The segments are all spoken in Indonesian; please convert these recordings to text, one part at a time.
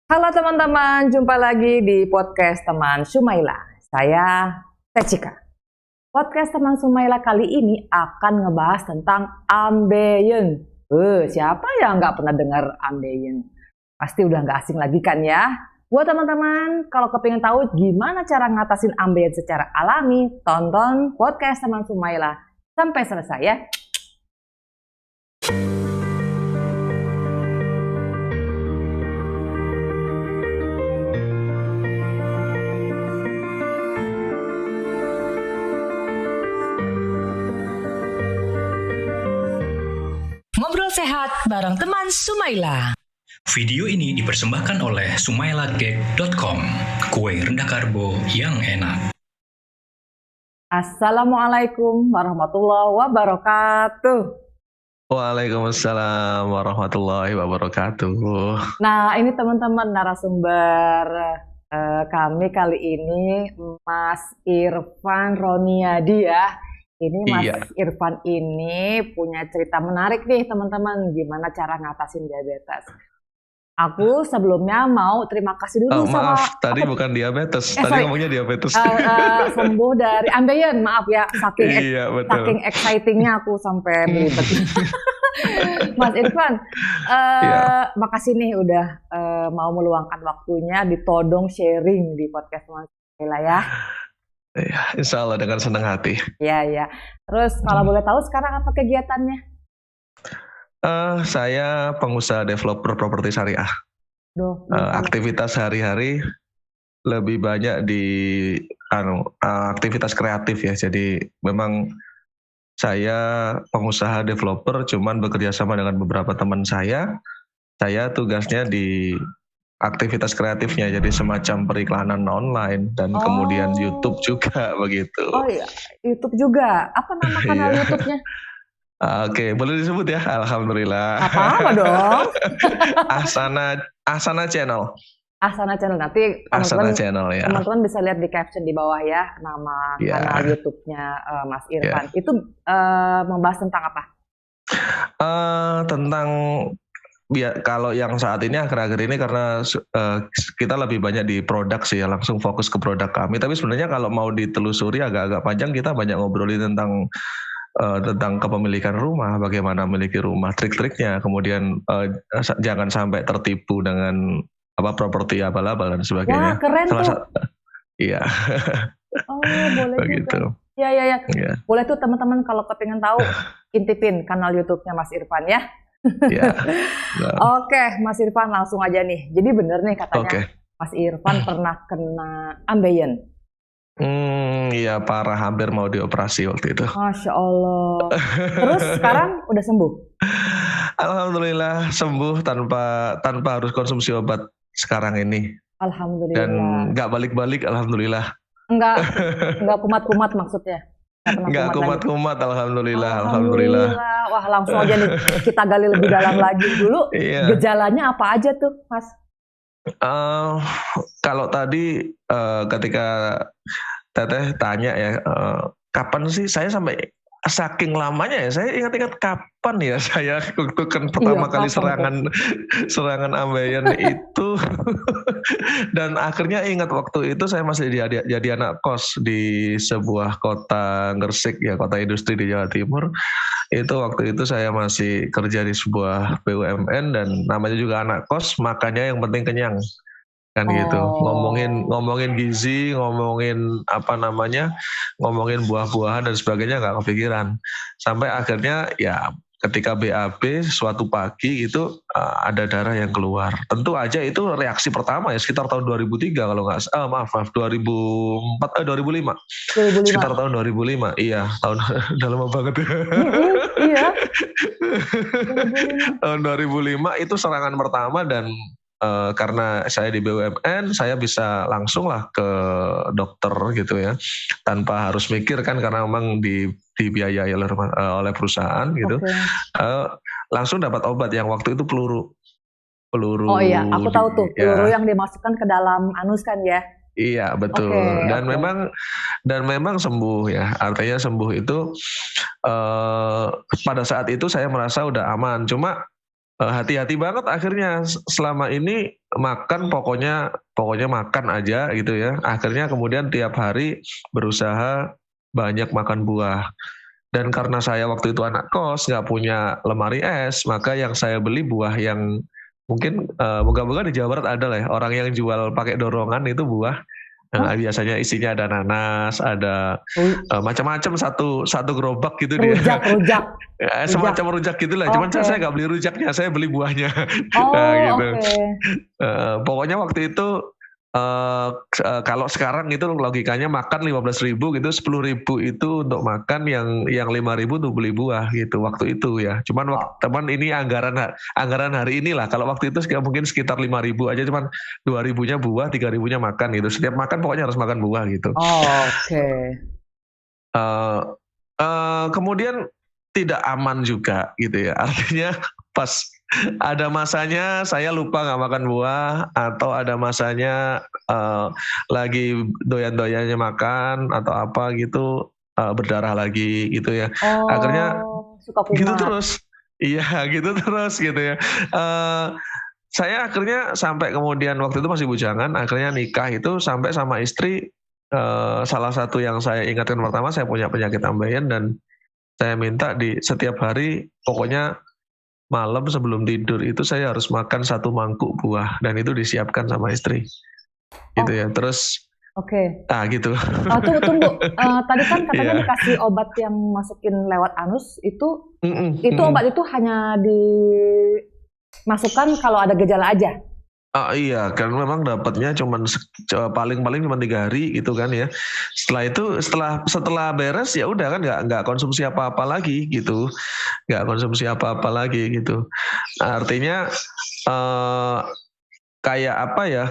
Halo teman-teman, jumpa lagi di podcast teman Sumaila. Saya Tecika. Podcast teman Sumaila kali ini akan ngebahas tentang ambeien. Siapa yang nggak pernah dengar ambeien? Pasti udah nggak asing lagi kan ya? Buat teman-teman, kalau kepingin tahu gimana cara ngatasin ambeien secara alami, tonton podcast teman Sumaila sampai selesai ya. Ngobrol sehat bareng teman Sumaila. Video ini dipersembahkan oleh sumailagag.com, kue rendah karbo yang enak. Assalamualaikum warahmatullahi wabarakatuh. Waalaikumsalam warahmatullahi wabarakatuh. Nah, ini teman-teman narasumber kami kali ini Mas Irfan Roniadi ya. Ini Mas Iya. Irfan ini punya cerita menarik nih teman-teman, gimana cara ngatasin diabetes. Aku sebelumnya mau terima kasih dulu sama Maaf, tadi bukan diabetes. Tadi sorry. ngomongnya diabetes. Sembuh dari ambeien, maaf ya, saking Iya, betul. saking excitingnya aku sampai belibet. Mas Irfan, Iya. makasih nih udah mau meluangkan waktunya ditodong sharing di podcast Mas Ila ya. Iya, insya Allah dengan senang hati. Iya. Terus kalau boleh tahu sekarang apa kegiatannya? Saya pengusaha developer properti syariah. Aktivitas sehari-hari lebih banyak di aktivitas kreatif ya. Jadi memang saya pengusaha developer, cuman bekerja sama dengan beberapa teman saya. Saya tugasnya di aktivitas kreatifnya, jadi semacam periklanan online dan kemudian YouTube juga begitu. Oh iya, YouTube juga. Apa nama kanal Iya. YouTube-nya? Oke, boleh disebut ya? Alhamdulillah. Apa dong? Ahsana Channel. Ahsana Channel. Nanti Ahsana Channel ya. teman-teman bisa lihat di caption di bawah ya, nama Ya. kanal YouTube-nya Mas Irfan. Itu membahas tentang apa? Tentang kalau yang saat ini akhir-akhir ini karena kita lebih banyak di produk sih ya, langsung fokus ke produk kami. Tapi sebenarnya kalau mau ditelusuri agak-agak panjang, kita banyak ngobrolin tentang kepemilikan rumah, bagaimana memiliki rumah, trik-triknya, kemudian jangan sampai tertipu dengan properti abal-abal dan sebagainya. Wah, keren tuh. Iya. Oh, boleh begitu. juga. Iya. Ya. Boleh tuh teman-teman kalau kepingin tahu, intipin kanal YouTube-nya Mas Irfan ya. Ya. Oke, Mas Irfan langsung aja nih. Jadi bener nih katanya Mas Irfan pernah kena ambeien. Iya parah, hampir mau dioperasi waktu itu. Masya Allah. Terus sekarang udah sembuh? Alhamdulillah sembuh tanpa harus konsumsi obat sekarang ini. Alhamdulillah. Dan nggak balik-balik, alhamdulillah. Nggak kumat-kumat maksudnya? Nggak kumat-kumat, alhamdulillah. Wah, langsung aja nih kita gali lebih dalam lagi dulu. Iya. Gejalanya apa aja tuh, Mas? Kalau tadi ketika Teteh tanya ya, kapan sih saya sampai saking lamanya ya, saya ingat-ingat kapan ya saya waktu kan pertama kali serangan ambeien itu. Dan akhirnya ingat waktu itu saya masih jadi anak kos di sebuah kota Gresik ya, kota industri di Jawa Timur. Itu waktu itu saya masih kerja di sebuah BUMN dan namanya juga anak kos, makannya yang penting kenyang. Kan gitu, ngomongin gizi, ngomongin ngomongin buah-buahan dan sebagainya nggak kepikiran. Sampai akhirnya ya ketika BAB suatu pagi itu ada darah yang keluar. Tentu aja itu reaksi pertama ya sekitar tahun 2003 kalau nggak 2005. Sekitar tahun 2005. Iya, tahun udah lama banget. Iya. Tahun 2005 itu serangan pertama dan karena saya di BUMN, saya bisa langsung lah ke dokter gitu ya, tanpa harus mikir kan karena memang dibiayai oleh perusahaan gitu. Langsung dapat obat yang waktu itu peluru. Oh iya, aku tahu tuh peluru yang dimasukkan ke dalam anus kan ya. Iya betul. Dan memang sembuh ya. Artinya sembuh itu pada saat itu saya merasa udah aman. Cuma hati-hati banget akhirnya selama ini makan pokoknya makan aja gitu ya. Akhirnya kemudian tiap hari berusaha banyak makan buah. Dan karena saya waktu itu anak kos, nggak punya lemari es, maka yang saya beli buah yang mungkin moga-moga di Jawa Barat ada lah ya, orang yang jual pakai dorongan itu buah. Biasanya isinya ada nanas, ada macam-macam satu gerobak gitu dia. Rujak. Semacam rujak gitulah. Cuman saya nggak beli rujaknya, saya beli buahnya. Gitu. Pokoknya waktu itu kalau sekarang itu logikanya makan 15.000 gitu, 10.000 itu untuk makan, yang 5.000 untuk beli buah gitu waktu itu ya. Cuman teman ini anggaran hari inilah. Kalau waktu itu mungkin sekitar 5.000 aja, cuman 2.000-nya buah, 3.000-nya makan gitu. Setiap makan pokoknya harus makan buah gitu. Kemudian tidak aman juga gitu ya. Artinya pas ada masanya saya lupa nggak makan buah, atau ada masanya lagi doyan-doyannya makan atau apa gitu, berdarah lagi gitu ya. Akhirnya suka kumat. Gitu terus. Iya gitu terus gitu ya. Saya akhirnya sampai kemudian waktu itu masih bujangan, akhirnya nikah itu sampai sama istri. Salah satu yang saya ingatkan pertama, saya punya penyakit ambeien dan saya minta di setiap hari pokoknya malam sebelum tidur itu saya harus makan 1 mangkuk buah, dan itu disiapkan sama istri. Gitu ya. Terus gitu. Tunggu. Tadi kan katanya dikasih obat yang masukin lewat anus itu obat itu hanya dimasukkan kalau ada gejala aja. Iya, kan memang dapatnya paling-paling cuma 3 hari gitu kan ya. Setelah itu setelah beres ya udah kan nggak konsumsi apa-apa lagi gitu, Artinya kayak apa ya,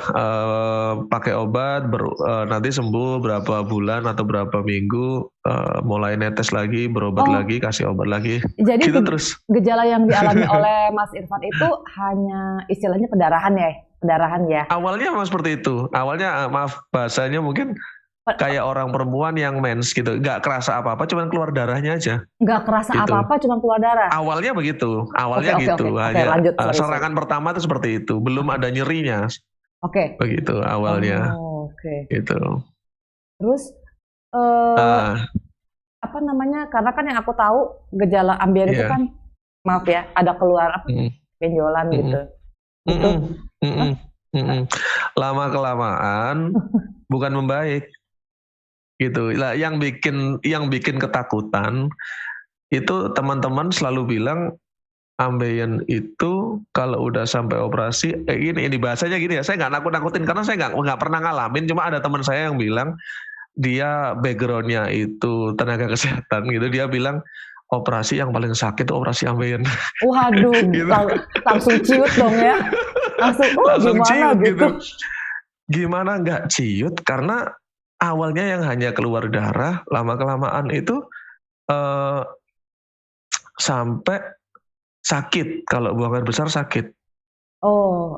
pakai obat nanti sembuh berapa bulan atau berapa minggu, mulai netes lagi, berobat lagi, kasih obat lagi. Jadi gitu terus. Gejala yang dialami oleh Mas Irfan itu hanya istilahnya pendarahan ya? Awalnya memang seperti itu. Awalnya maaf bahasanya mungkin kayak orang perempuan yang mens gitu, nggak kerasa apa-apa, cuman keluar darahnya aja. Nggak kerasa gitu. apa-apa, cuman keluar darah. Awalnya begitu, gitu. Hanya lanjut, serangan pertama itu seperti itu, belum ada nyerinya. Begitu awalnya. Gitu. Terus apa namanya? Karena kan yang aku tahu gejala ambeien itu kan, maaf ya, ada keluar benjolan gitu. Lama kelamaan bukan membaik gitu lah. Yang bikin ketakutan itu teman-teman selalu bilang ambeien itu kalau udah sampai operasi ini bahasanya gini ya, saya nggak nakut-nakutin karena saya nggak pernah ngalamin, cuma ada teman saya yang bilang dia backgroundnya itu tenaga kesehatan gitu, dia bilang operasi yang paling sakit itu operasi ambeien. Waduh, gitu. Langsung ciut dong ya. Langsung gimana ciut gitu. Gimana nggak ciut, karena awalnya yang hanya keluar darah, lama-kelamaan itu sampai sakit. Kalau buang air besar sakit.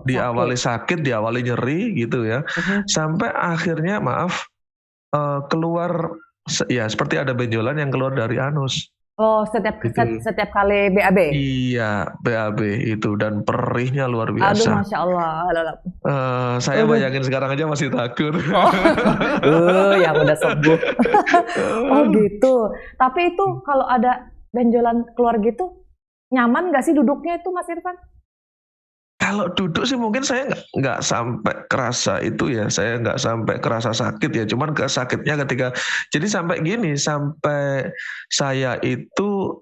Diawali sakit, diawali nyeri gitu ya. Sampai akhirnya keluar ya seperti ada benjolan yang keluar dari anus. Setiap kali BAB? Iya, BAB itu, dan perihnya luar biasa. Aduh, Masya Allah. Saya bayangin sekarang aja masih takut. Yang udah sembuh. Gitu. Tapi itu kalau ada benjolan keluar gitu, nyaman nggak sih duduknya itu, Mas Irfan? Kalau duduk sih mungkin saya nggak sampai kerasa itu ya, saya nggak sampai kerasa sakit ya, cuman sakitnya jadi sampai saya itu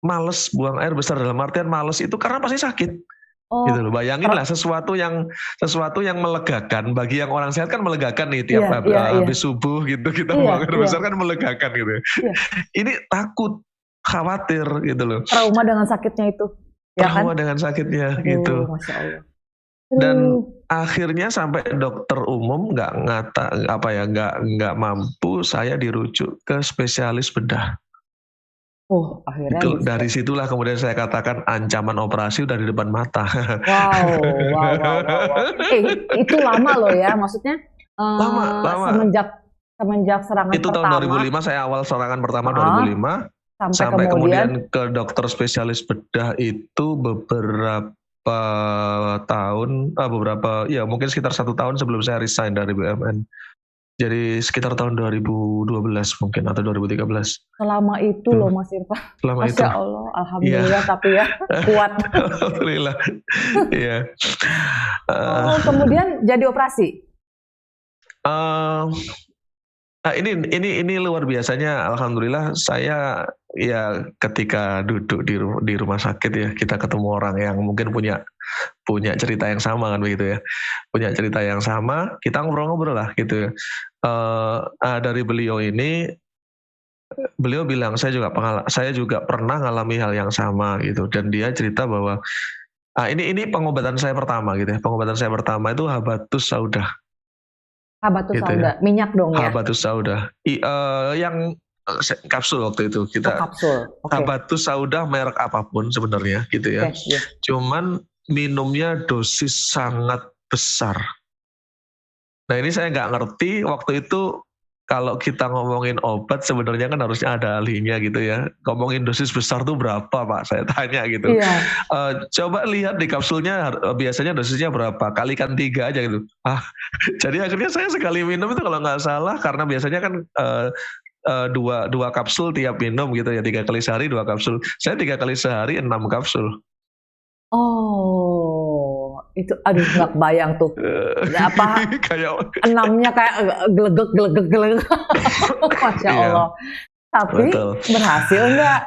males buang air besar, dalam artian males itu karena pasti sakit. Gitu loh, bayangin lah sesuatu yang melegakan, bagi yang orang sehat kan melegakan nih, tiap habis subuh gitu kita buang air besar kan melegakan gitu. Ini takut, khawatir gitu loh. Trauma dengan sakitnya itu. Trauma dengan sakitnya gitu. Masya Allah. Dan akhirnya sampai dokter umum nggak mampu, saya dirujuk ke spesialis bedah. Akhirnya itu, dari situlah kemudian saya katakan ancaman operasi udah di depan mata. Wow. Itu lama loh ya, maksudnya lama. Semenjak serangan itu pertama. Itu tahun 2005 saya awal serangan pertama 2005. Sampai kemudian ke dokter spesialis bedah itu beberapa ya mungkin sekitar 1 tahun sebelum saya resign dari BUMN. Jadi sekitar tahun 2012 mungkin atau 2013. Selama itu loh Mas Irfan. Selama itu. Masya Allah, alhamdulillah tapi ya kuat. Alhamdulillah. Iya. Kemudian jadi operasi. Nah ini luar biasanya, alhamdulillah saya ya ketika duduk di rumah sakit ya, kita ketemu orang yang mungkin punya cerita yang sama kan begitu ya, punya cerita yang sama, kita ngobrol-ngobrol lah gitu ya. Dari beliau ini, beliau bilang saya juga pernah ngalami hal yang sama gitu, dan dia cerita bahwa ini pengobatan saya pertama gitu ya, pengobatan saya pertama itu habatus sauda. Habatus Gitu sauda, ya. minyak dong ya? Habatus sauda. Yang kapsul waktu itu kita. Kapsul. Okay. Habatus sauda merek apapun sebenarnya gitu ya. Okay, yeah. Cuman minumnya dosis sangat besar. Nah ini saya nggak ngerti waktu itu. Kalau kita ngomongin obat sebenarnya kan harusnya ada ahlinya gitu ya. Ngomongin dosis besar tuh berapa Pak? Saya tanya gitu. Iya. Coba lihat di kapsulnya biasanya dosisnya berapa? Kalikan 3 aja gitu. Jadi akhirnya saya sekali minum itu kalau nggak salah, karena biasanya kan dua kapsul tiap minum gitu ya, 3 kali sehari 2 kapsul. Saya 3 kali sehari 6 kapsul. Oh, itu aduh nggak bayang tuh. Apa kayak 6-nya kayak gelegek. Masya Allah. Tapi betul. Berhasil nggak?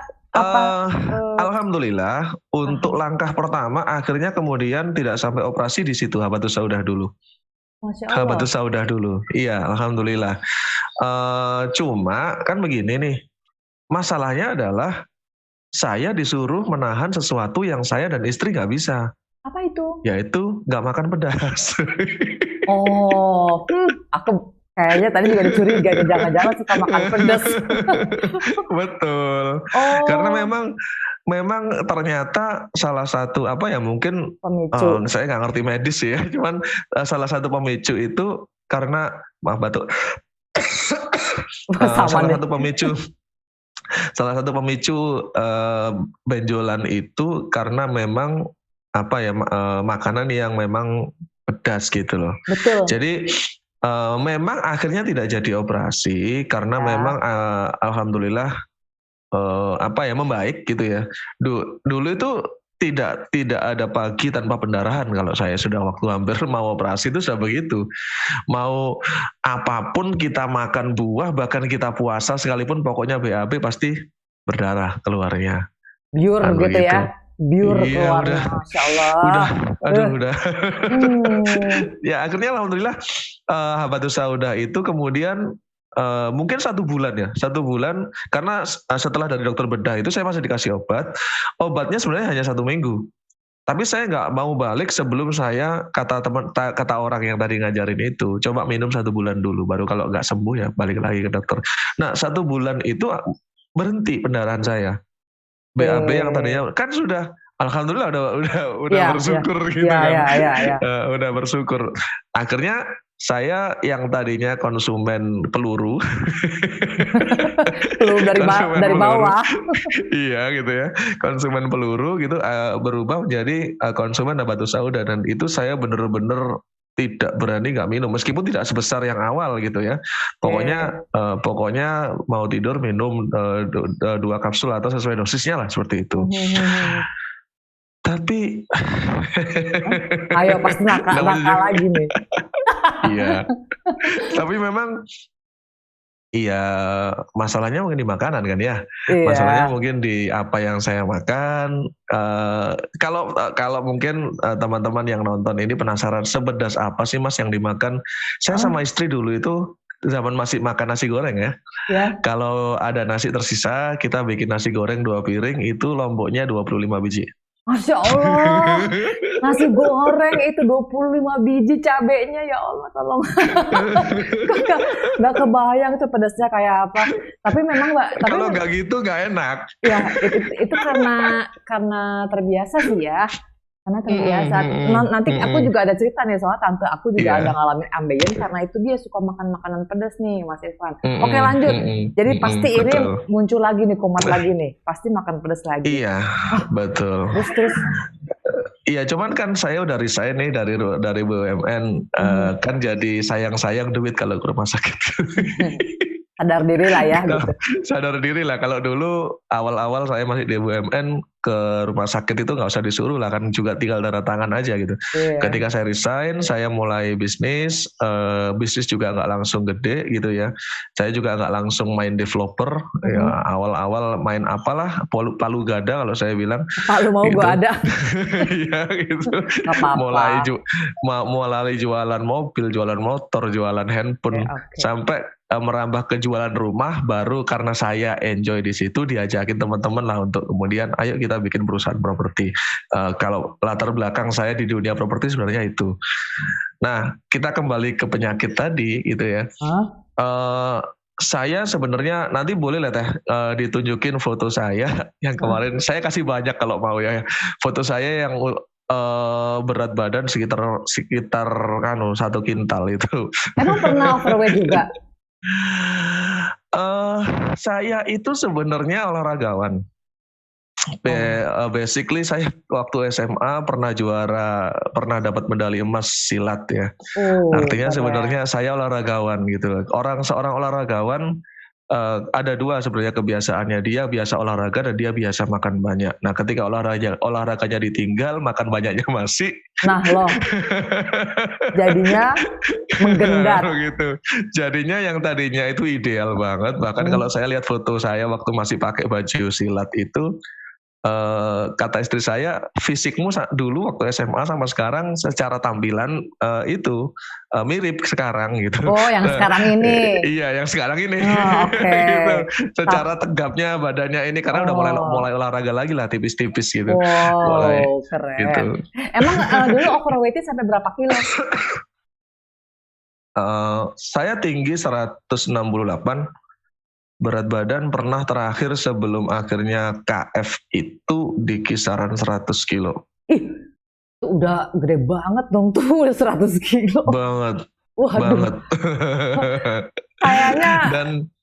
Alhamdulillah untuk langkah pertama akhirnya kemudian tidak sampai operasi di situ, habatus sauda dulu. Masya Allah. Habatus sauda dulu. Iya, alhamdulillah. Cuma kan begini nih, masalahnya adalah saya disuruh menahan sesuatu yang saya dan istri nggak bisa. Apa itu? Yaitu nggak makan pedas. Oh, aku kayaknya tadi juga dicuriga, jangan-jangan suka makan pedas. Betul. Oh. Karena memang ternyata salah satu mungkin pemicu. Saya nggak ngerti medis ya, cuman salah satu pemicu itu karena batuk. Salah satu pemicu benjolan itu karena memang makanan yang memang pedas gitu loh. Betul. Jadi memang akhirnya tidak jadi operasi karena memang alhamdulillah membaik gitu ya. Dulu itu tidak ada pagi tanpa pendarahan. Kalau saya sudah waktu hampir mau operasi itu sudah begitu. Mau apapun kita makan buah, bahkan kita puasa sekalipun, pokoknya BAB pasti berdarah keluarnya. Biur gitu begitu. Ya. Biur keluarnya, Masya Allah. Udah. Ya akhirnya alhamdulillah habatus sauda itu kemudian mungkin 1 bulan ya, 1 bulan, karena setelah dari dokter bedah itu saya masih dikasih obatnya sebenarnya hanya 1 minggu, tapi saya nggak mau balik sebelum saya kata orang yang tadi ngajarin itu, coba minum 1 bulan dulu, baru kalau nggak sembuh ya balik lagi ke dokter. Nah 1 bulan itu berhenti pendarahan saya, BAB yang tadinya kan sudah alhamdulillah udah bersyukur gitu kan. Udah bersyukur. Akhirnya saya yang tadinya konsumen peluru dari bawah. Iya gitu ya. Konsumen peluru gitu berubah menjadi konsumen habatus sauda, dan itu saya bener-bener tidak berani nggak minum meskipun tidak sebesar yang awal gitu ya. Pokoknya mau tidur minum 2 kapsul atau sesuai dosisnya lah seperti itu. Tapi ayo pasti nakal lagi nih. Iya. Tapi memang masalahnya mungkin di makanan kan ya. Iya. Masalahnya mungkin di apa yang saya makan. Kalau mungkin teman-teman yang nonton ini penasaran sepedas apa sih Mas yang dimakan. Saya sama istri dulu itu zaman masih makan nasi goreng ya. Kalau ada nasi tersisa, kita bikin nasi goreng 2 piring, itu lomboknya 25 biji. Masya Allah, nasi goreng itu 25 biji cabenya, ya Allah tolong. Gak kebayang itu pedasnya kayak apa. Tapi memang kalau gak gitu gak enak. Ya itu karena terbiasa sih ya. Karena terbiasa. Nanti aku juga ada cerita nih, soalnya tante aku juga ada ngalamin ambeien karena itu dia suka makan makanan pedas nih Mas Irfan. Oke lanjut. Jadi pasti ini muncul lagi nih, kumat lagi nih. Pasti makan pedas lagi. Iya, betul. Terus. Iya, cuman kan saya udah resign nih dari BUMN, kan jadi sayang-sayang duit kalau ke rumah sakit. Sadar diri lah ya gitu. Sadar diri lah, kalau dulu awal-awal saya masih di BUMN ke rumah sakit itu nggak usah disuruh lah, kan juga tinggal tanda tangan aja gitu. Iya. Ketika saya resign, saya mulai bisnis juga nggak langsung gede gitu ya. Saya juga nggak langsung main developer, ya awal-awal main apalah palu gada kalau saya bilang. Palu mau gitu. gua ada. Iya gitu. Gak apa-apa. Mulai jualan mobil, jualan motor, jualan handphone, Oke. sampai merambah ke jualan rumah. Baru karena saya enjoy di situ, diajakin teman-teman lah untuk kemudian ayo kita bikin perusahaan properti. Kalau latar belakang saya di dunia properti sebenarnya itu. Nah, kita kembali ke penyakit tadi gitu ya. Saya sebenarnya nanti boleh lah Teh ditunjukin foto saya yang kemarin. Saya kasih banyak kalau mau ya. Foto saya yang berat badan sekitar 1 kintal itu. Emang pernah overweight juga? Saya itu sebenarnya olahragawan. Basically saya waktu SMA pernah dapat medali emas silat ya. Artinya sebenarnya saya olahragawan gitu. Seorang olahragawan ada dua sebenarnya kebiasaannya. Dia biasa olahraga dan dia biasa makan banyak. Nah, ketika olahraganya ditinggal, makan banyaknya masih. Nah loh, jadinya menggendat. Gitu. Jadinya yang tadinya itu ideal banget. Bahkan kalau saya lihat foto saya waktu masih pakai baju silat itu, kata istri saya, fisikmu dulu waktu SMA sama sekarang secara tampilan itu mirip sekarang gitu. Oh, yang sekarang ini. Iya, yang sekarang ini. Okay. Gitu. Secara tegapnya badannya ini karena udah mulai olahraga lagi lah, tipis-tipis gitu. Mulai keren. Gitu. Emang dulu overweight sampai berapa kilo? Saya tinggi 168. Berat badan pernah terakhir sebelum akhirnya KF itu di kisaran 100 kilo. Ih, itu udah gede banget dong tuh, 100 kilo. Banget. Waduh. Banget. Kayaknya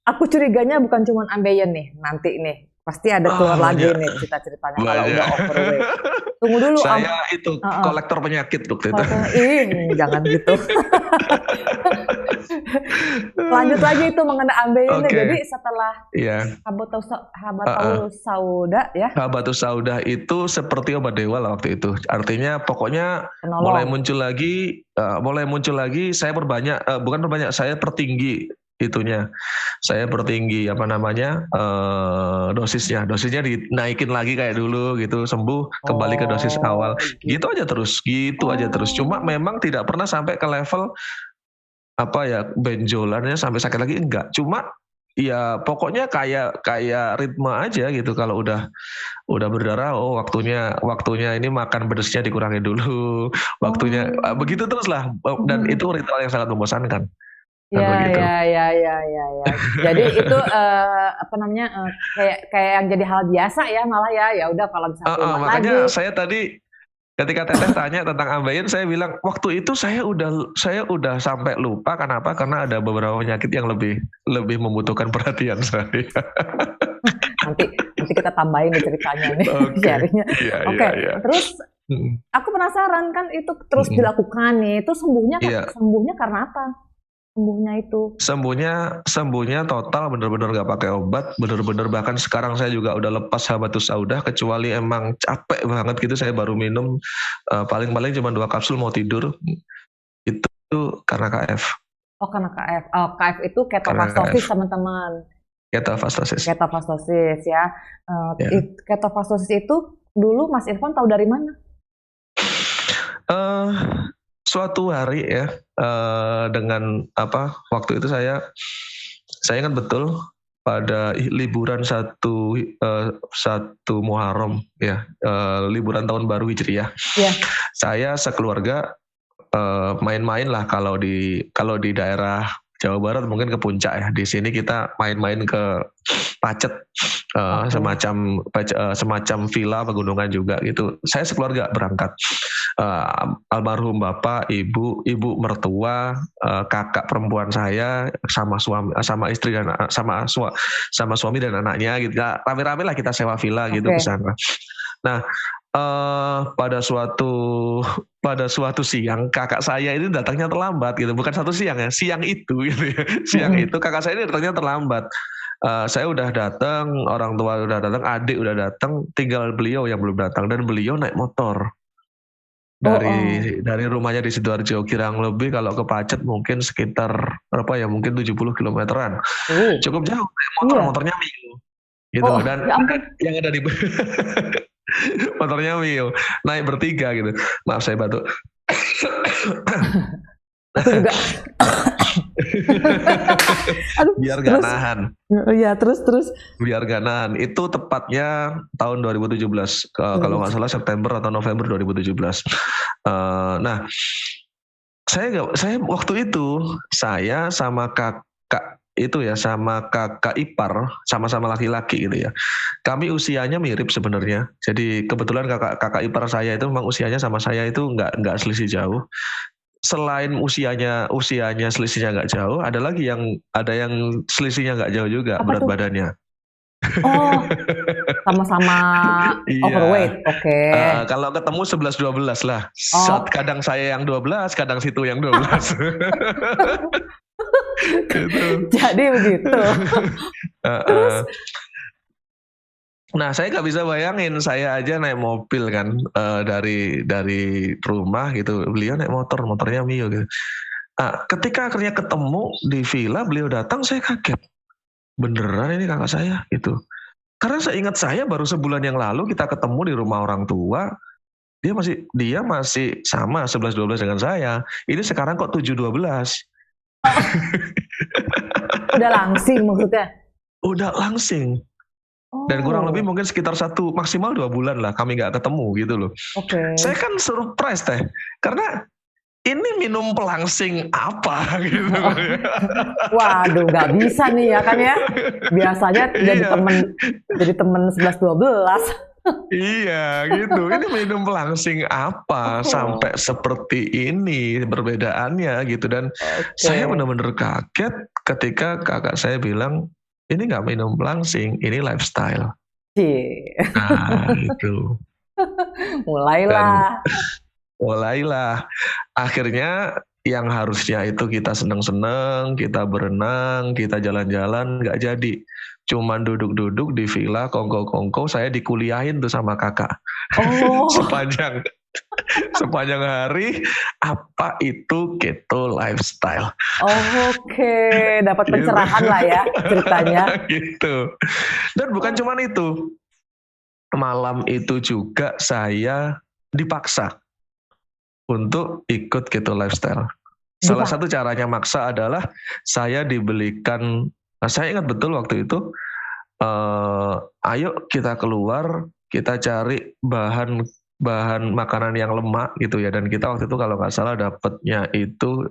aku curiganya bukan cuma ambeien nih, nanti nih. Pasti ada keluar lagi nih cerita-ceritanya kalau udah overweight. Tunggu dulu. Saya itu kolektor penyakit waktu itu. Jangan gitu. Lanjut lagi itu mengenai ambeien. Jadi setelah Habatus Sauda ya. Habatus Sauda itu seperti obat dewa lah waktu itu. Artinya pokoknya mulai muncul lagi saya saya pertinggi itunya. Saya pertinggi dosisnya dinaikin lagi kayak dulu gitu, sembuh kembali ke dosis awal. Gitu aja terus. Cuma memang tidak pernah sampai ke level benjolannya sampai sakit lagi, enggak. Cuma ya pokoknya kayak ritme aja gitu. Kalau udah berdarah, waktunya ini makan pedesnya dikurangi dulu. Waktunya begitu terus lah. Dan itu ritual yang sangat membosankan. Ya. Jadi itu kayak yang jadi hal biasa ya malah ya udah kalau misalnya makanya lagi. Saya tadi ketika Teteh tanya tentang ambeien, saya bilang waktu itu saya udah sampai lupa. Kenapa? Karena ada beberapa penyakit yang lebih membutuhkan perhatian saya. nanti kita tambahin nih ceritanya nih. Sharingnya. Oke. Terus aku penasaran kan itu terus dilakukan nih. Itu sembuhnya karena apa? Sembuhnya total, bener-bener gak pakai obat, bener-bener. Bahkan sekarang saya juga udah lepas Habatus Sauda, kecuali emang capek banget gitu saya baru minum paling-paling cuma 2 kapsul mau tidur. Itu karena KF. Karena KF. KF itu ketofastosis teman-teman. Ketofastosis ya. Ketofastosis itu dulu Mas Irfan tahu dari mana? Suatu hari ya, dengan waktu itu saya ingat betul pada liburan satu Muharram ya, liburan tahun baru Hijriah. Yeah. Saya sekeluarga main-main lah, kalau di daerah Jawa Barat mungkin ke Puncak ya. Di sini kita main-main ke Pacet, semacam villa pegunungan juga gitu. Saya sekeluarga berangkat. Almarhum bapak, ibu mertua, kakak perempuan saya, sama istri dan sama suami dan anaknya gitu. Rame-rame lah kita sewa villa gitu ke sana. Nah, pada suatu siang kakak saya ini datangnya terlambat gitu, bukan satu siang ya, siang itu gitu ya. Siang itu kakak saya ini datangnya terlambat. Saya udah datang, orang tua udah datang, adik udah datang, tinggal beliau yang belum datang, dan beliau naik motor dari rumahnya di Sidoarjo, kurang lebih kalau ke Pacet mungkin sekitar berapa ya, mungkin 70 kilometeran. Cukup jauh naik motor, motornya Mio gitu. Dan yang ada di motornya Mio, naik bertiga gitu. Maaf saya batuk. Biar gak nahan. Iya, terus. Biar gak nahan. Itu tepatnya tahun 2017. Kalau nggak salah September atau November 2017. Nah, saya waktu itu saya sama kakak itu ya, sama kakak ipar, sama-sama laki-laki gitu ya. Kami usianya mirip sebenarnya. Jadi kebetulan kakak ipar saya itu memang usianya sama saya itu nggak selisih jauh. Selain usianya selisihnya nggak jauh, ada yang selisihnya nggak jauh juga. Apa berat tuh? Badannya. Oh, sama-sama overweight, oke. Kalau ketemu 11-12 lah. Kadang saya yang 12, kadang situ yang 12. Gitu. Jadi begitu. Terus? Nah, saya nggak bisa bayangin, saya aja naik mobil kan dari rumah gitu, beliau naik motornya Mio gitu. Ketika akhirnya ketemu di villa, beliau datang, saya kaget, beneran ini kakak saya gitu. Karena seingat saya baru sebulan yang lalu kita ketemu di rumah orang tua, dia masih sama 11-12 dengan saya. Ini sekarang kok 7-12. Udah langsing maksudnya? Udah langsing. Dan kurang lebih mungkin sekitar maksimal 2 bulan lah kami nggak ketemu gitu loh. Saya kan surprise teh, karena ini minum pelangsing apa gitu. Waduh, nggak bisa nih ya kan ya. Biasanya jadi temen 11-12. Iya gitu, ini minum pelangsing apa sampai seperti ini perbedaannya gitu. Dan saya benar-benar kaget ketika kakak saya bilang, ini nggak minum pelangsing, ini lifestyle. Nah itu. Mulailah. Akhirnya yang harusnya itu kita seneng-seneng, kita berenang, kita jalan-jalan, nggak jadi. Cuman duduk-duduk di villa, kongko-kongko, saya dikuliahin tuh sama kakak. Sepanjang hari, apa itu keto lifestyle. Dapat pencerahan lah ya ceritanya. Gitu. Dan bukan cuman itu. Malam itu juga saya dipaksa untuk ikut keto lifestyle. Salah satu caranya maksa adalah saya dibelikan, saya ingat betul waktu itu, ayo kita keluar, kita cari bahan makanan yang lemak gitu ya. Dan kita waktu itu kalau nggak salah dapatnya itu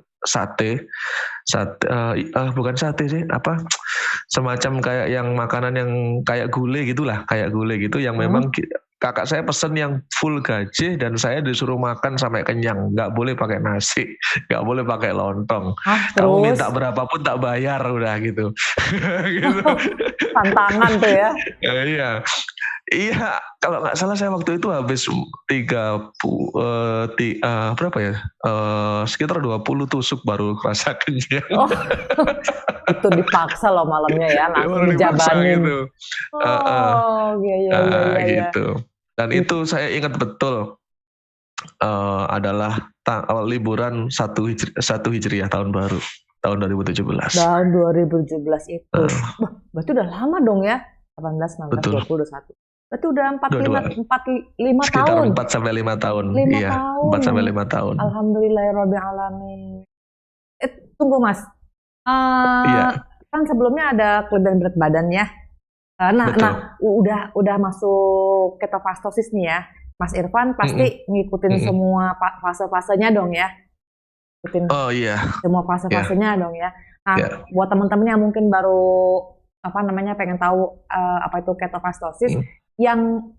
bukan sate sih, semacam kayak yang makanan yang kayak gulai gitulah, yang memang kakak saya pesen yang full gaje dan saya disuruh makan sampai kenyang, nggak boleh pakai nasi, nggak boleh pakai lontong. Kamu minta berapapun tak bayar udah gitu. Gitu. Tantangan tuh ya. Iya, kalau nggak salah saya waktu itu habis sekitar 20 tusuk baru rasa kenyang. Itu dipaksa loh malamnya ya, langsung dijabanin. Gitu. Gitu. Dan itu saya ingat betul adalah liburan 1 Hijriah tahun baru, tahun 2017. Tahun 2017 itu. Berarti udah lama dong ya. 18, 19, 20, 21. Berarti udah 4-5 tahun. 4-5 tahun. 5 iya, tahun. 4-5 tahun. Alhamdulillahirrahmanirrahim. Tunggu Mas. Iya. Kan sebelumnya ada kelebihan berat badan ya. Udah masuk ketofastosis nih ya. Mas Irfan pasti ngikutin semua fase-fasenya dong ya. Semua fase-fasenya dong ya. Nah, buat teman-teman yang mungkin baru pengen tahu apa itu ketofastosis, yang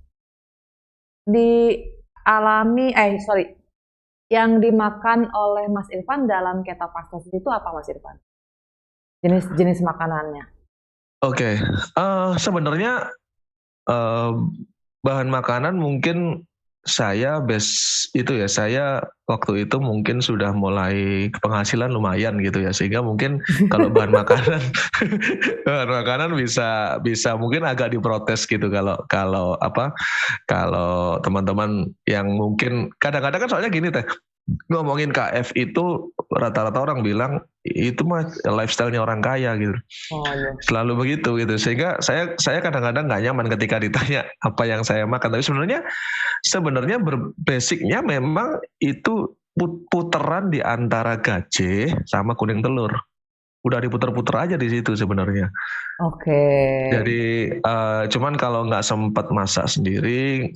yang dimakan oleh Mas Irfan dalam ketofastosis itu apa, Mas Irfan? Jenis makanannya. Sebenarnya bahan makanan mungkin saya saya waktu itu mungkin sudah mulai penghasilan lumayan gitu ya, sehingga mungkin kalau bahan makanan bahan makanan bisa mungkin agak diprotes gitu kalau teman-teman yang mungkin kadang-kadang kan soalnya gini teh, ngomongin KF itu rata-rata orang bilang itu mah lifestyle-nya orang kaya gitu. Oh iya. Selalu begitu gitu. Sehingga saya kadang-kadang nggak nyaman ketika ditanya apa yang saya makan. Tapi sebenarnya basicnya memang itu puteran di antara gaje sama kuning telur. Udah diputer-puter aja di situ sebenarnya. Oke. Jadi cuman kalau nggak sempat masak sendiri,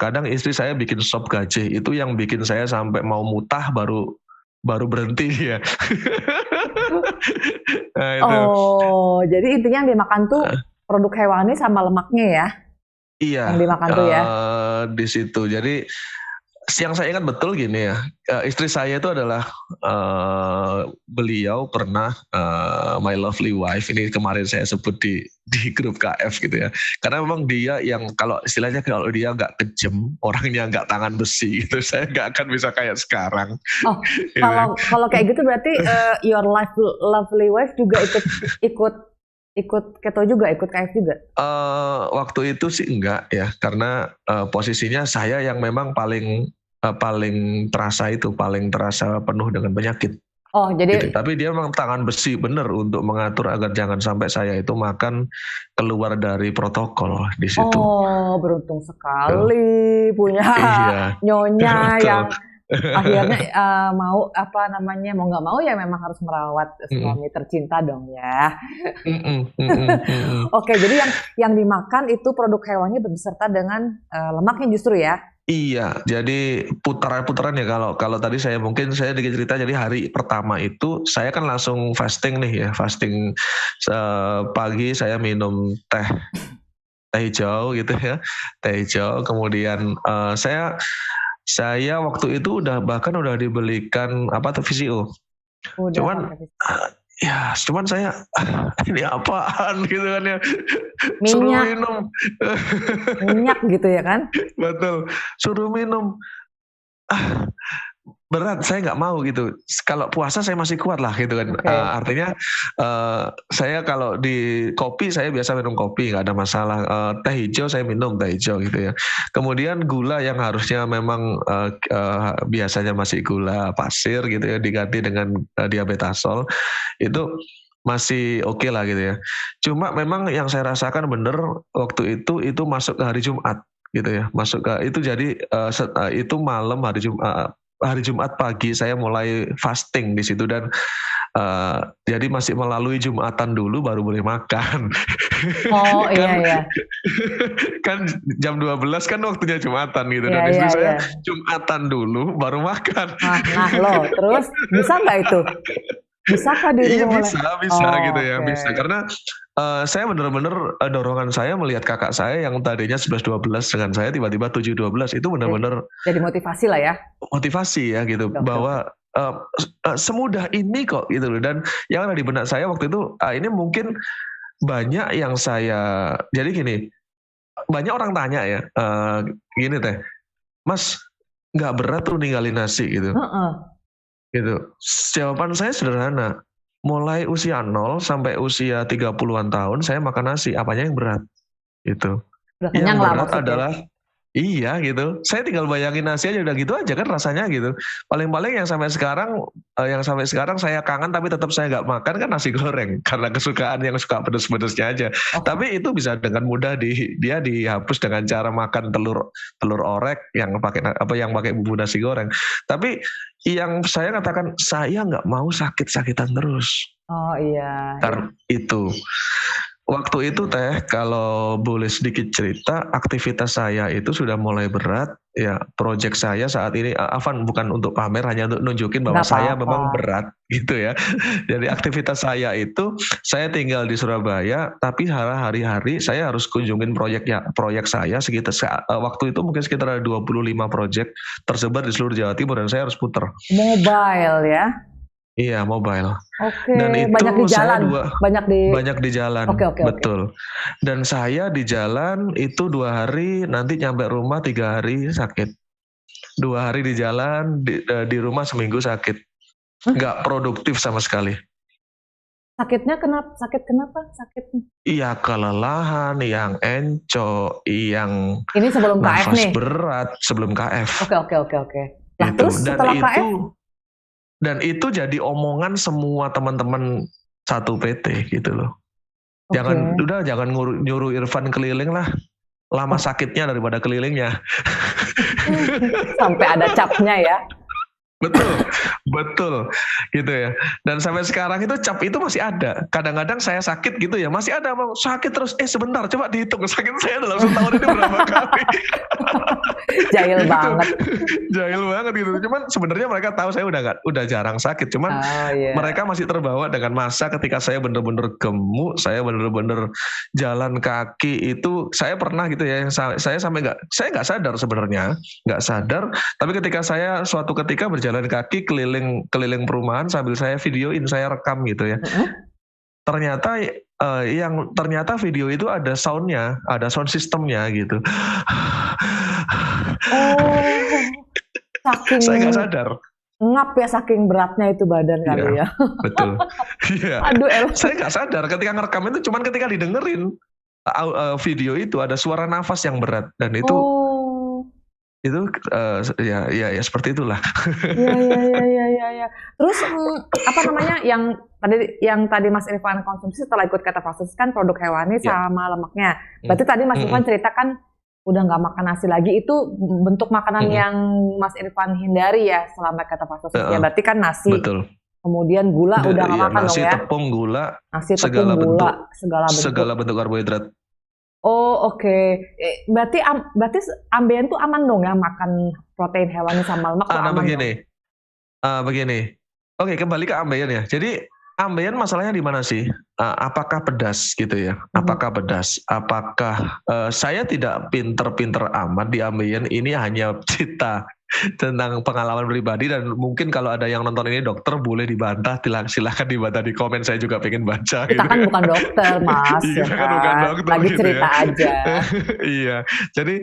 kadang istri saya bikin sop gaje, itu yang bikin saya sampai mau mutah baru berhenti ya. Nah, itu. Oh, jadi intinya yang dimakan tuh produk hewani sama lemaknya ya? Iya. Yang dimakan tuh ya? Di situ. Jadi yang saya ingat betul gini ya, istri saya itu adalah beliau pernah my lovely wife, ini kemarin saya sebut di grup KF gitu ya, karena memang dia yang kalau istilahnya kalau dia nggak kejem, orangnya nggak tangan besi gitu, saya nggak akan bisa kayak sekarang. Oh, kalau kayak gitu berarti your lovely wife juga ikut keto juga, ikut KF juga? Waktu itu sih enggak ya, karena posisinya saya yang memang paling terasa penuh dengan penyakit. Oh, jadi gitu. Tapi dia memang tangan besi bener untuk mengatur agar jangan sampai saya itu makan keluar dari protokol di situ. Oh, beruntung sekali punya nyonya yang akhirnya mau nggak mau ya memang harus merawat suami tercinta dong ya. Oke, jadi yang dimakan itu produk hewani beserta dengan lemaknya justru ya? Iya, jadi putaran-putaran ya, kalau tadi saya dikit cerita, jadi hari pertama itu saya kan langsung fasting nih ya, fasting pagi saya minum teh hijau gitu ya, teh hijau, kemudian saya waktu itu bahkan udah dibelikan VCO. Cuman saya ini apaan gitu kan ya. Suruh minum. Minyak gitu ya kan? Betul. Suruh minum. Berat, saya nggak mau gitu. Kalau puasa saya masih kuat lah gitu kan. Okay. Artinya saya kalau di kopi saya biasa minum kopi, nggak ada masalah. Teh hijau saya minum teh hijau gitu ya. Kemudian gula yang harusnya memang biasanya masih gula pasir gitu ya, diganti dengan diabetasol, itu masih oke lah gitu ya. Cuma memang yang saya rasakan bener waktu itu masuk ke hari Jumat gitu ya. Masuk ke itu, jadi itu malam hari Jumat pagi saya mulai fasting di situ, dan jadi masih melalui Jumatan dulu baru boleh makan. Oh iya. Kan jam 12 kan waktunya Jumatan gitu, dan istri saya Jumatan dulu baru makan. Nah loh, terus bisa nggak itu? Bisakah diri mulai? Bisa gitu ya, bisa. Karena saya benar-benar dorongan saya melihat kakak saya yang tadinya 11-12 dengan saya tiba-tiba 7-12, itu benar-benar jadi motivasi lah ya. Motivasi ya gitu, bahwa semudah ini kok gitu loh. Dan yang ada di benak saya waktu itu, ini mungkin banyak yang saya, jadi gini, banyak orang tanya ya, gini teh, Mas nggak berat tuh ninggalin nasi gitu. Gitu. Jawaban saya sederhana. Mulai usia 0 sampai usia 30-an tahun saya makan nasi, apanya yang berat? Gitu. Yang berat adalah iya gitu. Saya tinggal bayangin nasi aja udah gitu aja kan rasanya gitu. Paling-paling yang sampai sekarang saya kangen tapi tetap saya nggak makan kan nasi goreng, karena kesukaan yang suka pedes-pedesnya aja. Tapi itu bisa dengan mudah dia dihapus dengan cara makan telur orek yang pakai bumbu nasi goreng. Tapi yang saya katakan, saya nggak mau sakit-sakitan terus. Oh iya. Karena itu. Waktu itu teh, kalau boleh sedikit cerita, aktivitas saya itu sudah mulai berat. Ya, proyek saya saat ini, Afan bukan untuk pamer, hanya untuk nunjukin bahwa saya memang berat gitu ya. Jadi aktivitas saya itu, saya tinggal di Surabaya, tapi hari-hari saya harus kunjungin proyek saya sekitar waktu itu mungkin sekitar ada 25 proyek tersebar di seluruh Jawa Timur, dan saya harus puter. Mobile ya? Iya, mobile. Oke, Dan itu banyak di saya jalan, banyak di jalan, Oke. betul. Dan saya di jalan itu 2 hari, nanti nyampe rumah 3 hari sakit. 2 hari di jalan, di rumah seminggu sakit. Hah? Nggak produktif sama sekali. Sakit kenapa? Iya, kelelahan, yang encok, yang Ini sebelum KF nafas nih. berat sebelum KF. Oke. Lah Gitu. terus setelah KF? Dan itu jadi omongan semua teman-teman satu PT gitu loh. Oke. Jangan nyuruh Irfan keliling lah. Lama sakitnya daripada kelilingnya. Sampai ada capnya ya. Betul gitu ya. Dan sampai sekarang itu cap itu masih ada. Kadang-kadang saya sakit gitu ya, masih ada Bang, sakit terus. Sebentar, coba dihitung sakit saya dalam setahun ini berapa kali. Jahil Gitu. banget. Jahil banget gitu. Cuman sebenarnya mereka tahu saya udah jarang sakit. Cuman mereka masih terbawa dengan masa ketika saya bener-bener gemuk, saya bener-bener jalan kaki itu. Saya pernah gitu ya. Saya nggak sadar sebenarnya, nggak sadar. Tapi ketika saya suatu ketika berjalan kaki keliling perumahan sambil saya videoin, saya rekam gitu ya. Ternyata video itu ada soundnya, ada sound sistemnya gitu. Saya nggak sadar. Ngap ya, saking beratnya itu badan kali ya. Betul. Iya. Aduh, saya nggak sadar ketika ngerekam itu, cuman ketika didengerin video itu ada suara nafas yang berat, dan itu ya seperti itulah. Iya. Terus apa namanya yang tadi Mas Irfan konsumsi setelah ikut ketofastosis kan produk hewani sama lemaknya. Berarti tadi Mas Irfan ceritakan udah nggak makan nasi lagi, itu bentuk makanan yang Mas Irfan hindari ya selama ketofastosis ya. Berarti kan nasi. Betul. Kemudian gula udah nggak makan dong ya. Nasi, tepung, gula, segala bentuk karbohidrat. Oke. Berarti ambeien tuh aman dong ya makan protein hewani sama lemak tuh aman. Begini. Oke, kembali ke ambeien ya. Jadi ambeien masalahnya di mana sih? Apakah pedas gitu ya? Apakah pedas? Apakah saya tidak pinter-pinter amat di ambeien, ini hanya cerita tentang pengalaman pribadi, dan mungkin kalau ada yang nonton ini dokter boleh dibantah, silahkan dibantah di komen, saya juga pengen baca. Kita kan bukan dokter Mas, kita kan bukan dokter, lagi gitu cerita ya. Aja. Iya, jadi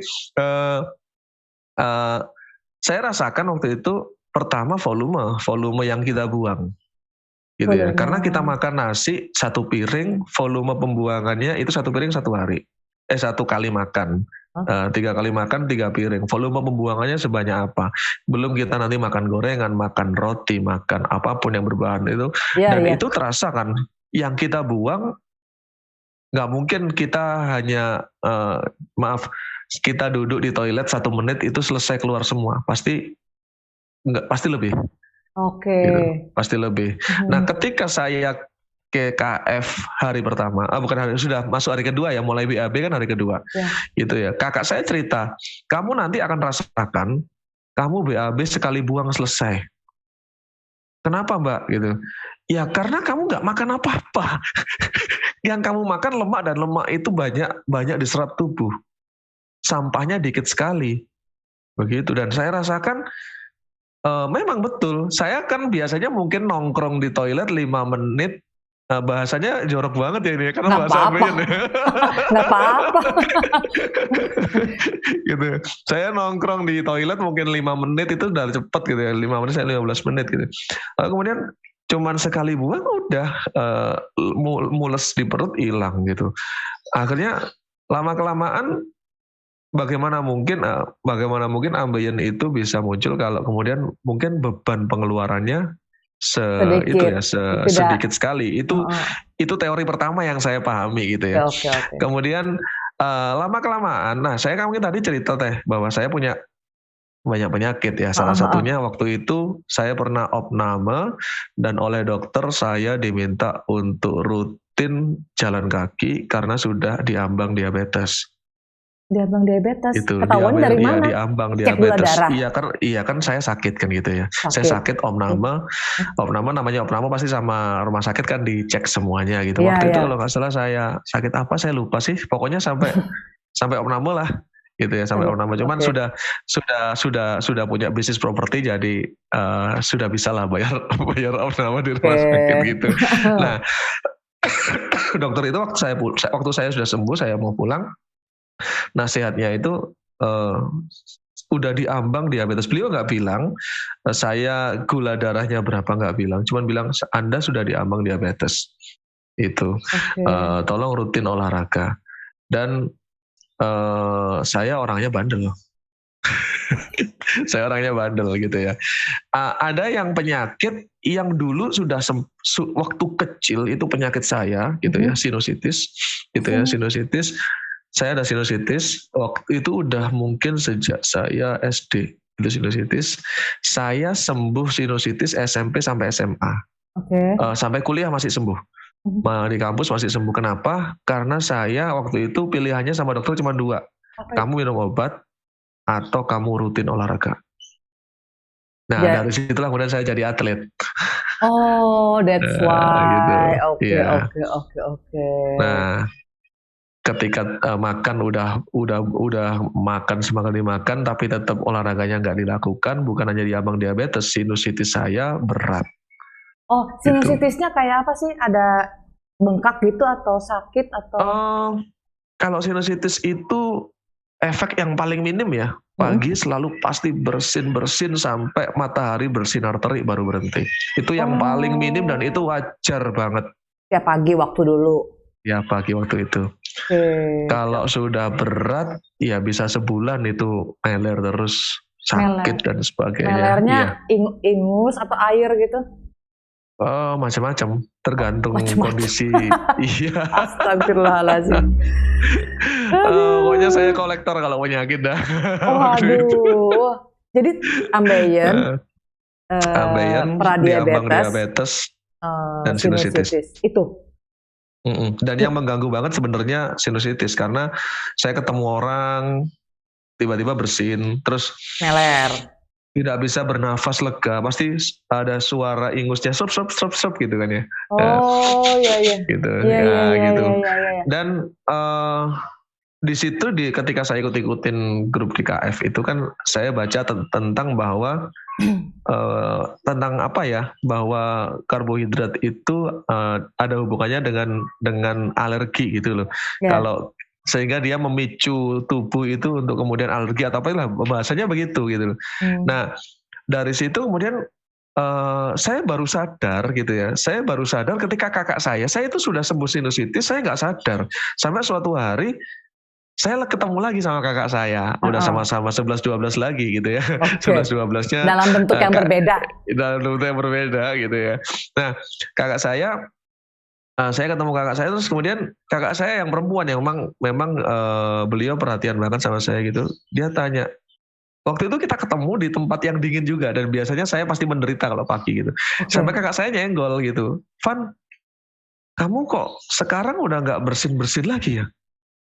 saya rasakan waktu itu pertama volume yang kita buang. Gitu ya. Karena kita makan nasi 1 piring, volume pembuangannya itu 1 piring 1 hari. 1 kali makan. 3 kali makan 3 piring. Volume pembuangannya sebanyak apa? Belum kita nanti makan gorengan, makan roti, makan apapun yang berbahan itu. Itu terasa kan. Yang kita buang, nggak mungkin kita hanya, kita duduk di toilet 1 menit itu selesai keluar semua. Pasti lebih. Oke. Gitu, pasti lebih. Nah, ketika saya ke KF hari pertama, sudah masuk hari kedua ya, mulai BAB kan hari kedua. Gitu ya. Kakak saya cerita, kamu nanti akan rasakan, kamu BAB sekali buang selesai. Kenapa Mbak? Gitu. Ya karena kamu nggak makan apa-apa. Yang kamu makan lemak, dan lemak itu banyak diserap tubuh. Sampahnya dikit sekali. Begitu. Dan saya rasakan, memang betul. Saya kan biasanya mungkin nongkrong di toilet 5 menit. Bahasanya jorok banget ya ini, karena bahasa ambeien. Nggak apa-apa. Gitu. Saya nongkrong di toilet mungkin 5 menit itu udah cepet gitu ya. 5 menit, saya 15 menit gitu. Kemudian cuman sekali buang udah mules di perut, hilang gitu. Akhirnya lama-kelamaan bagaimana mungkin ambeien itu bisa muncul kalau kemudian mungkin beban pengeluarannya sedikit sekali. Itu teori pertama yang saya pahami gitu ya. Okay. Kemudian lama-kelamaan, saya mungkin tadi cerita bahwa saya punya banyak penyakit ya. Salah satunya waktu itu saya pernah opname, dan oleh dokter saya diminta untuk rutin jalan kaki karena sudah diambang diabetes. Diambang diabetes. Itu ketahuan dari mana? Diambang diabetes. Iya kan saya sakit kan gitu ya. Saya sakit opname namanya opname pasti sama rumah sakit kan dicek semuanya gitu. Waktu itu kalau nggak salah saya sakit apa saya lupa sih. Pokoknya sampai opname lah. gitu ya sampai orang nambah. Cuman sudah punya bisnis properti, jadi sudah bisa lah bayar orang nambah di rumah sakit gitu. Nah, dokter itu waktu saya sudah sembuh, saya mau pulang, nasihatnya itu udah diambang diabetes. Beliau nggak bilang saya gula darahnya berapa, nggak bilang, cuman bilang Anda sudah diambang diabetes. Itu tolong rutin olahraga. Dan saya orangnya bandel. Saya orangnya bandel gitu ya. Ada yang penyakit yang dulu sudah waktu kecil itu penyakit saya gitu ya, sinusitis gitu ya, sinusitis. Saya ada sinusitis, waktu itu udah mungkin sejak saya SD, itu sinusitis. Saya sembuh sinusitis SMP sampai SMA. Sampai kuliah masih sembuh. Di kampus masih sembuh. Kenapa? Karena saya waktu itu pilihannya sama dokter cuma 2. Kamu minum obat atau kamu rutin olahraga. Nah, dari situlah kemudian saya jadi atlet. Oh, that's why. Gitu. Oke. Nah, ketika makan udah makan semakin dimakan tapi tetap olahraganya nggak dilakukan, bukan hanya diambang diabetes, sinusitis saya berat. Oh, sinusitisnya kayak apa sih? Ada bengkak gitu atau sakit atau? Kalau sinusitis itu efek yang paling minim ya. Pagi selalu pasti bersin sampai matahari bersinar terik baru berhenti. Itu yang paling minim dan itu wajar banget. Ya pagi waktu dulu. Ya pagi waktu itu. Kalau sudah berat, ya bisa sebulan itu meler terus, sakit dan sebagainya. Melernya ingus atau air gitu? Macam-macam, tergantung kondisi. Iya. Astagfirullahaladzim. Pokoknya saya kolektor kalau penyakit dah. Waduh. Jadi ambeien, pradiabetes, dan sinusitis. Itu. Dan yang mengganggu banget sebenarnya sinusitis, karena saya ketemu orang tiba-tiba bersin, terus meler, tidak bisa bernafas lega, pasti ada suara ingusnya sup gitu kan ya. Iya. Gitu. Gitu. Dan di situ ketika saya ikut-ikutin grup di KF itu kan saya baca tentang bahwa tentang apa ya, bahwa karbohidrat itu ada hubungannya dengan alergi gitu loh. Kalau sehingga dia memicu tubuh itu untuk kemudian alergi atau apa lah, bahasanya begitu gitu loh. Nah, dari situ kemudian saya baru sadar gitu ya. Saya baru sadar ketika kakak saya itu sudah sembuh sinusitis, saya nggak sadar. Sampai suatu hari saya ketemu lagi sama kakak saya, udah sama-sama 11-12 lagi gitu ya. 11-12-nya dalam bentuk yang berbeda. Dalam bentuk yang berbeda gitu ya. Nah, kakak saya ketemu kakak saya, terus kemudian kakak saya yang perempuan yang memang beliau perhatian banget sama saya gitu. Dia tanya, waktu itu kita ketemu di tempat yang dingin juga, dan biasanya saya pasti menderita kalau pagi gitu. Sampai kakak saya nyenggol gitu, Van, kamu kok sekarang udah nggak bersin-bersin lagi ya?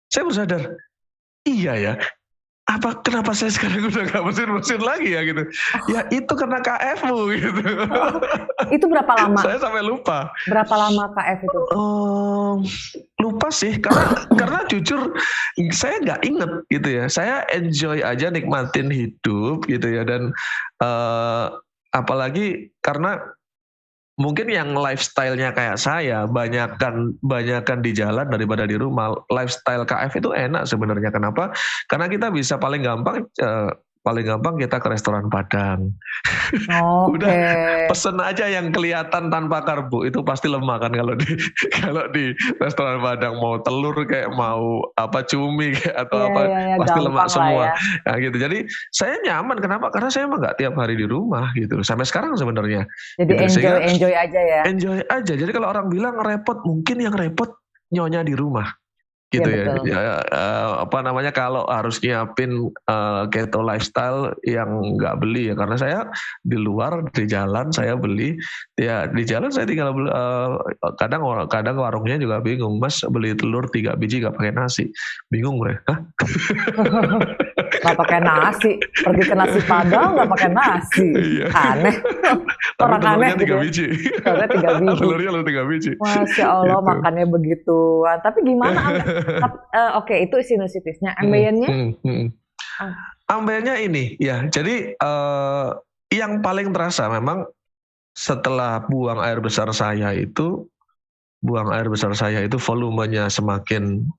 Saya baru sadar, iya ya, kenapa saya sekarang udah gak bersin lagi ya gitu. Ya itu karena KF-mu gitu. Itu berapa lama? Saya sampai lupa. Berapa lama KF itu? Lupa sih, karena jujur saya gak inget gitu ya. Saya enjoy aja, nikmatin hidup gitu ya. Dan apalagi karena mungkin yang lifestyle-nya kayak saya banyakan di jalan daripada di rumah. Lifestyle KF itu enak sebenarnya. Kenapa? Karena kita bisa paling gampang kita ke restoran Padang. Udah pesen aja yang kelihatan tanpa karbo, itu pasti lemah kan kalau di restoran Padang, mau telur kayak mau apa cumi kayak atau pasti lemak semua. Nah, gitu. Jadi saya nyaman. Kenapa? Karena saya emang nggak tiap hari di rumah gitu. Sampai sekarang sebenarnya. Jadi gitu. enjoy aja ya. Enjoy aja. Jadi kalau orang bilang repot, mungkin yang repot nyonya di rumah. Gitu ya. Kalau harus nyiapin keto lifestyle yang nggak beli ya, karena saya di luar, di jalan saya beli ya, di jalan saya tinggal beli, kadang warungnya juga bingung, Mas beli telur 3 biji nggak pakai nasi, bingung mereka. Nggak pakai nasi, pergi ke nasi Padang nggak pakai nasi, aneh. Orang aneh 3 biji. Telurnya 3 biji. Telurnya 3 biji. Masya Allah, gitu. Makannya begituan. Tapi gimana? Oke, itu sinusitisnya. Ambeiennya? Ambeien ini ya. Jadi yang paling terasa memang setelah buang air besar saya itu volumenya semakin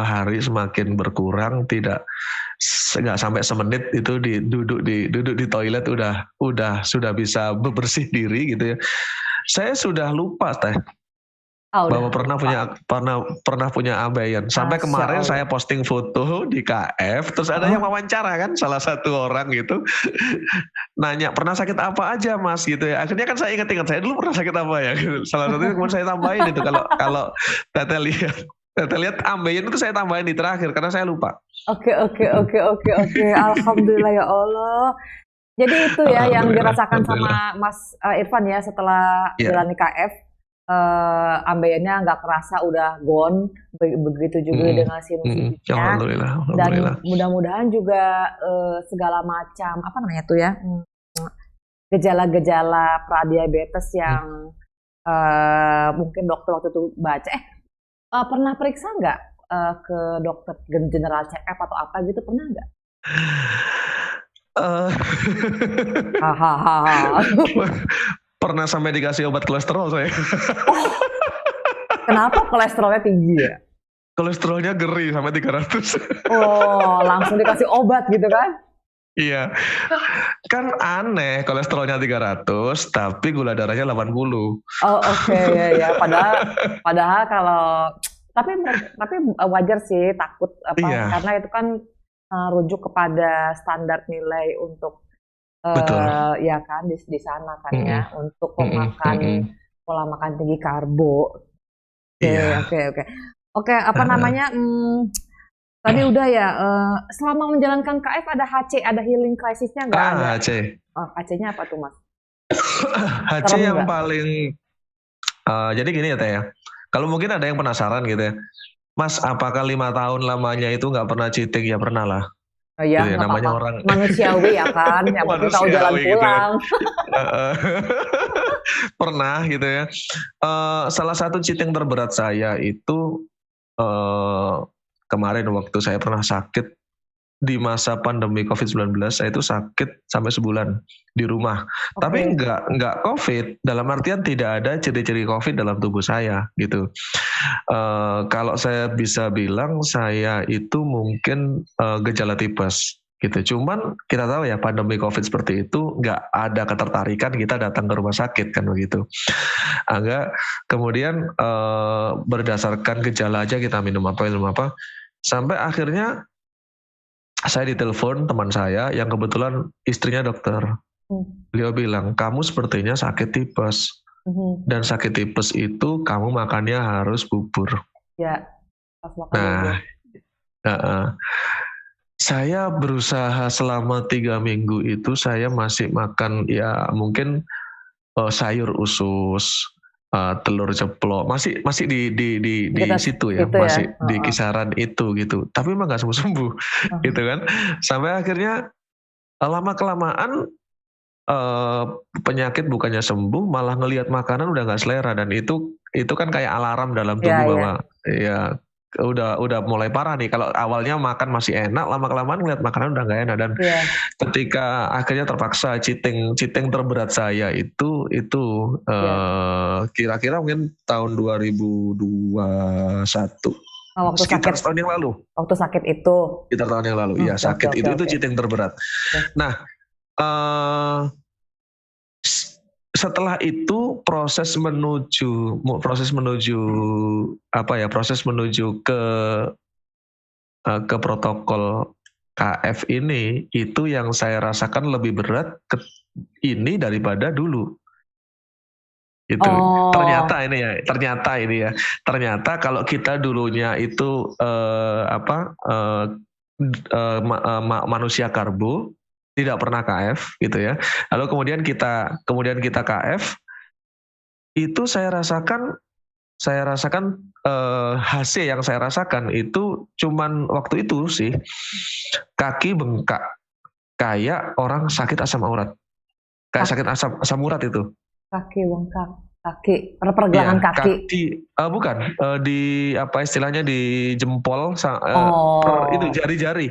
hari semakin berkurang, nggak sampai semenit itu duduk di toilet sudah bisa bebersih diri gitu ya. Saya sudah lupa bahwa pernah punya ambeien. Sampai kemarin saya posting foto di KF, terus ada yang wawancara kan, salah satu orang gitu nanya pernah sakit apa aja mas gitu ya. Akhirnya kan saya ingat saya dulu pernah sakit apa ya gitu. Salah satunya kemudian saya tambahin itu kalau Tete lihat ambeien itu saya tambahin di terakhir karena saya lupa. Oke. Alhamdulillah ya Allah. Jadi itu ya yang dirasakan sama Mas Irfan ya setelah jalani KF. Ambeiennya nggak kerasa udah gone, begitu juga dengan sinus-sinusnya. Alhamdulillah. Dan mudah-mudahan juga segala macam gejala-gejala pradiabetes yang mungkin dokter waktu itu baca. Pernah periksa nggak ke dokter general check up atau apa gitu, pernah nggak? Pernah sampai dikasih obat kolesterol saya. Kenapa kolesterolnya tinggi ya? Kolesterolnya geri sampai 300. Langsung dikasih obat gitu kan? Iya. Kan aneh kolesterolnya 300 tapi gula darahnya 80. Oke. Ya. Padahal kalau tapi wajar sih takut karena itu kan rujuk kepada standar nilai untuk ya kan di sana kan ya untuk pola makan tinggi karbo. Oke, apa namanya? Tadi udah ya. Selama menjalankan KF ada HC, ada healing crisisnya nggak? Ada. HC. HC-nya apa tuh mas? HC yang paling. Jadi gini ya Teh ya. Kalau mungkin ada yang penasaran gitu ya, Mas, apakah 5 tahun lamanya itu nggak pernah cheating? Ya pernah lah. Ya, gitu ya, namanya orang manusiawi ya kan, yang penting tahu jalan pulang. Gitu ya. Pernah gitu ya. Salah satu cheating terberat saya itu kemarin waktu saya pernah sakit di masa pandemi COVID-19, saya itu sakit sampai sebulan di rumah. Tapi enggak COVID, dalam artian tidak ada ciri-ciri COVID dalam tubuh saya gitu. Kalau saya bisa bilang saya itu mungkin gejala tipes gitu. Cuman kita tahu ya pandemi COVID seperti itu enggak ada ketertarikan kita datang ke rumah sakit kan begitu. Enggak, kemudian berdasarkan gejala aja kita minum apa, sampai akhirnya saya ditelepon teman saya yang kebetulan istrinya dokter. Beliau bilang, kamu sepertinya sakit tipes. Dan sakit tipes itu kamu makannya harus bubur. Ya, pas makan bubur. Saya berusaha selama 3 minggu itu saya masih makan ya mungkin sayur usus, telur ceplok, masih di situ ya, masih di kisaran itu gitu. Tapi emang nggak sembuh gitu kan. Sampai akhirnya lama kelamaan penyakit bukannya sembuh, malah ngelihat makanan udah nggak selera, dan itu kan kayak alarm dalam tubuh bahwa ya udah mulai parah nih. Kalau awalnya makan masih enak, lama kelamaan ngelihat makanan udah nggak enak, dan ketika akhirnya terpaksa cheating terberat saya itu kira-kira mungkin tahun 2021. Waktu sekitar sakit tahun yang lalu. Waktu sakit itu. Sekitar tahun yang lalu, ya sakit itu cheating terberat. Nah, setelah itu proses menuju ke protokol KF ini, itu yang saya rasakan lebih berat ini daripada dulu. Itu ternyata kalau kita dulunya itu manusia karbo, tidak pernah KF gitu ya. Lalu kemudian kita KF, itu saya rasakan HC yang saya rasakan itu cuman waktu itu sih kaki bengkak kayak orang sakit asam urat. Kayak sakit asam urat itu. Kaki bengkak, pergelangan kaki. Bukan, di apa istilahnya di jempol, itu jari-jari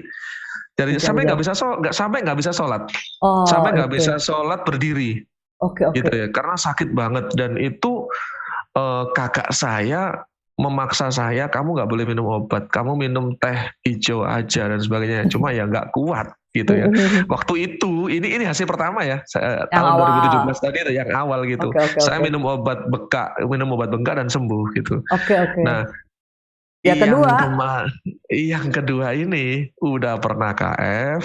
Jadi sampai Jam-jam. nggak bisa sholat, Oh, sampai nggak oke. bisa sholat berdiri, Oke. gitu ya. Karena sakit banget dan itu kakak saya memaksa saya, kamu nggak boleh minum obat, kamu minum teh hijau aja dan sebagainya. Cuma ya nggak kuat gitu ya. Waktu itu ini hasil pertama ya, Yang tahun awal. 2017 tadi itu yang awal gitu. Oke. Saya minum obat bengkak dan sembuh gitu. Oke. Nah, Ya kedua. yang kedua ini udah pernah KF,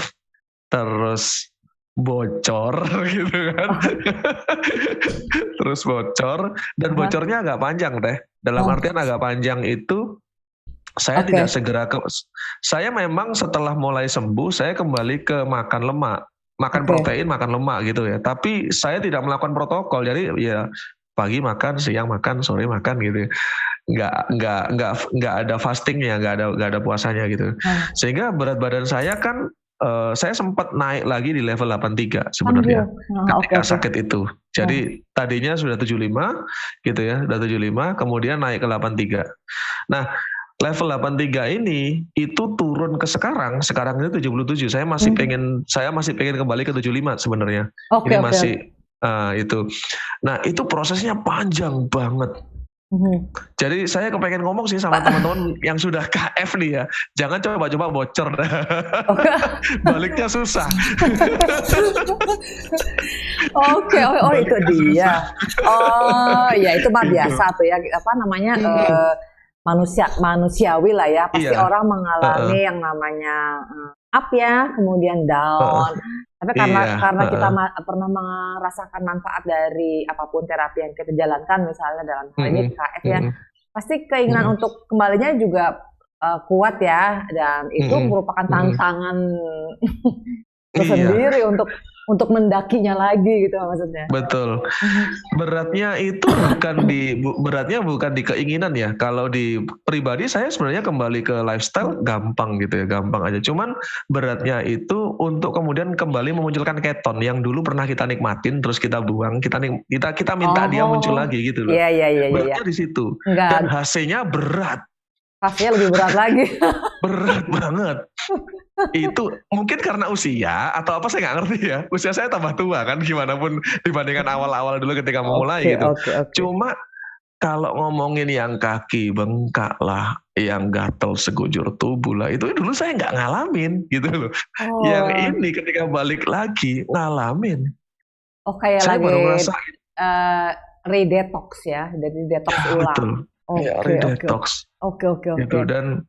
terus bocor gitu kan. Terus bocor dan Aha. bocornya agak panjang teh. Dalam Oh, artian agak panjang itu saya oke. tidak segera saya memang setelah mulai sembuh saya kembali ke makan lemak, makan Oke. protein, makan lemak gitu ya. Tapi saya tidak melakukan protokol. Jadi ya pagi makan, siang makan, sore makan gitu ya. Nggak ada fastingnya, nggak ada puasanya gitu. Sehingga berat badan saya kan saya sempat naik lagi di level 83 sebenarnya ketika sakit itu. Jadi tadinya sudah 75 gitu ya, sudah 75 kemudian naik ke 83. Nah, level 83 ini itu turun ke sekarang ini 77. Saya masih pengen kembali ke 75 sebenarnya. Ini masih itu. Nah, itu prosesnya panjang banget. Jadi saya kepengen ngomong sih sama teman-teman yang sudah KF nih ya, jangan coba-coba bocor, baliknya susah. Oke, itu dia. Oh ya itu mah biasa tuh ya, apa namanya manusiawi lah ya. Pasti orang mengalami yang namanya up ya, kemudian down. Tapi karena kita pernah merasakan manfaat dari apapun terapi yang kita jalankan, misalnya dalam hal ini KF ya, pasti keinginan untuk kembalinya juga kuat ya, dan itu merupakan tantangan tersendiri untuk mendakinya lagi gitu maksudnya. Betul. Beratnya itu bukan di keinginan ya. Kalau di pribadi saya sebenarnya kembali ke lifestyle gampang gitu ya, gampang aja. Cuman beratnya itu untuk kemudian kembali memunculkan keton yang dulu pernah kita nikmatin terus kita buang, kita minta dia muncul lagi gitu loh. Iya. Beratnya di situ. Dan HC-nya berat. Hasilnya lebih berat lagi. Berat banget. Itu mungkin karena usia atau apa saya nggak ngerti ya. Usia saya tambah tua kan, gimana pun dibandingkan awal-awal dulu ketika memulai gitu. Cuma kalau ngomongin yang kaki bengkak lah, yang gatel segujur tubuh lah, itu dulu saya nggak ngalamin gitu loh. Yang ini ketika balik lagi ngalamin. Kayak saya lagi baru ngerasain. redetox ya, jadi detox ulang. Betul. Redetox. Oke. Gitu. Dan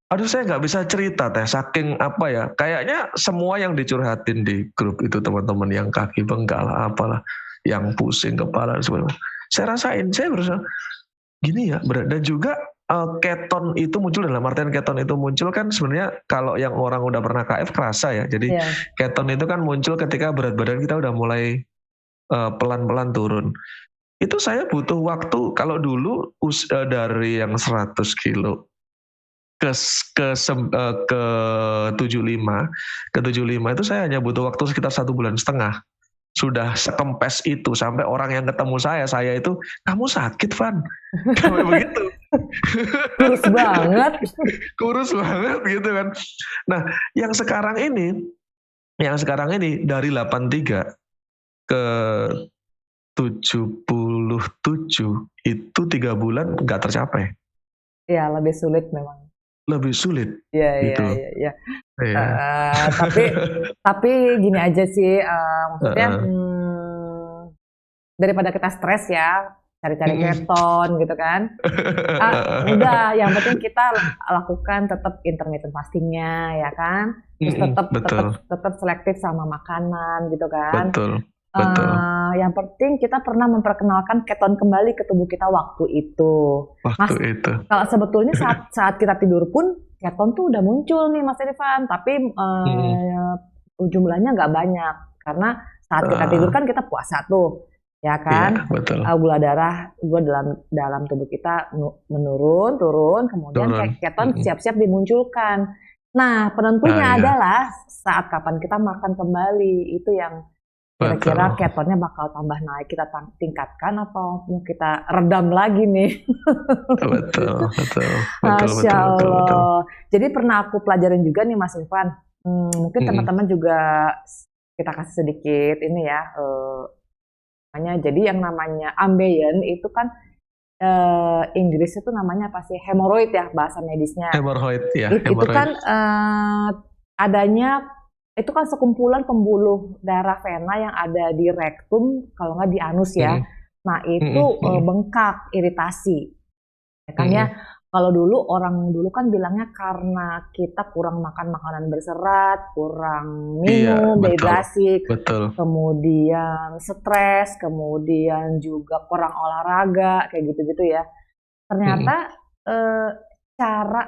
aduh saya nggak bisa cerita teh, saking apa ya, kayaknya semua yang dicurhatin di grup itu teman-teman yang kaki bengkak lah apalah, yang pusing kepala dan sebagainya, saya rasain, saya berusaha gini ya. Dan juga keton itu muncul, dalam artian keton itu muncul kan sebenarnya kalau yang orang udah pernah KF kerasa ya. Jadi keton itu kan muncul ketika berat badan kita udah mulai pelan-pelan turun. Itu saya butuh waktu, kalau dulu dari yang 100 kilo ke 75 itu saya hanya butuh waktu sekitar 1,5 bulan. Sudah sekempes itu, sampai orang yang ketemu saya itu, kamu sakit Van, kayak begitu. kurus banget gitu kan. Nah yang sekarang ini dari 83 ke 77 itu 3 bulan nggak tercapai. Iya, lebih sulit memang. Lebih sulit. Iya. Tapi gini aja sih, maksudnya daripada kita stres ya, cari-cari keton gitu kan. Udah, yang penting kita lakukan tetap intermittent fastingnya ya kan. Terus tetap selektif sama makanan gitu kan. Betul. Yang penting kita pernah memperkenalkan keton kembali ke tubuh kita waktu itu. Kalau sebetulnya saat kita tidur pun keton tuh udah muncul nih Mas Irfan, tapi jumlahnya nggak banyak karena saat kita tidur kan kita puasa tuh, ya kan? Gula darah dalam tubuh kita turun, kemudian keton siap-siap dimunculkan. Nah penentunya adalah saat kapan kita makan kembali, itu yang kira-kira ketonnya bakal tambah naik, kita tingkatkan atau mau kita redam lagi nih. Betul. Masya Allah. Jadi pernah aku pelajarin juga nih Mas Irfan, Mungkin teman-teman juga kita kasih sedikit ini ya, jadi yang namanya ambeien itu kan Inggris itu namanya apa sih? Hemoroid ya bahasa medisnya. Hemoroid ya. Itu kan adanya itu kan sekumpulan pembuluh darah vena yang ada di rektum, kalau nggak di anus ya. Nah itu bengkak, iritasi. Ya kan ya. Kalau orang dulu kan bilangnya karena kita kurang makan makanan berserat, kurang minum, dehidrasi, kemudian stres, kemudian juga kurang olahraga, kayak gitu-gitu ya. Ternyata cara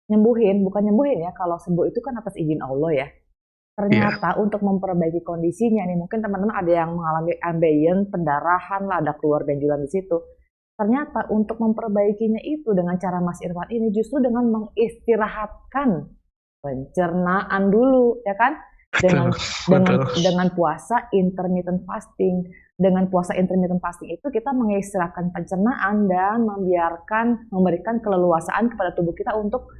bukan nyembuhin ya, kalau sembuh itu kan atas izin Allah ya. Ternyata untuk memperbaiki kondisinya nih, mungkin teman-teman ada yang mengalami ambeien, pendarahan lah, ada keluar benjolan di situ. Ternyata untuk memperbaikinya itu dengan cara Mas Irfan ini justru dengan mengistirahatkan pencernaan dulu, ya kan? Dengan puasa intermittent fasting. Dengan puasa intermittent fasting itu kita mengistirahatkan pencernaan dan memberikan keleluasaan kepada tubuh kita untuk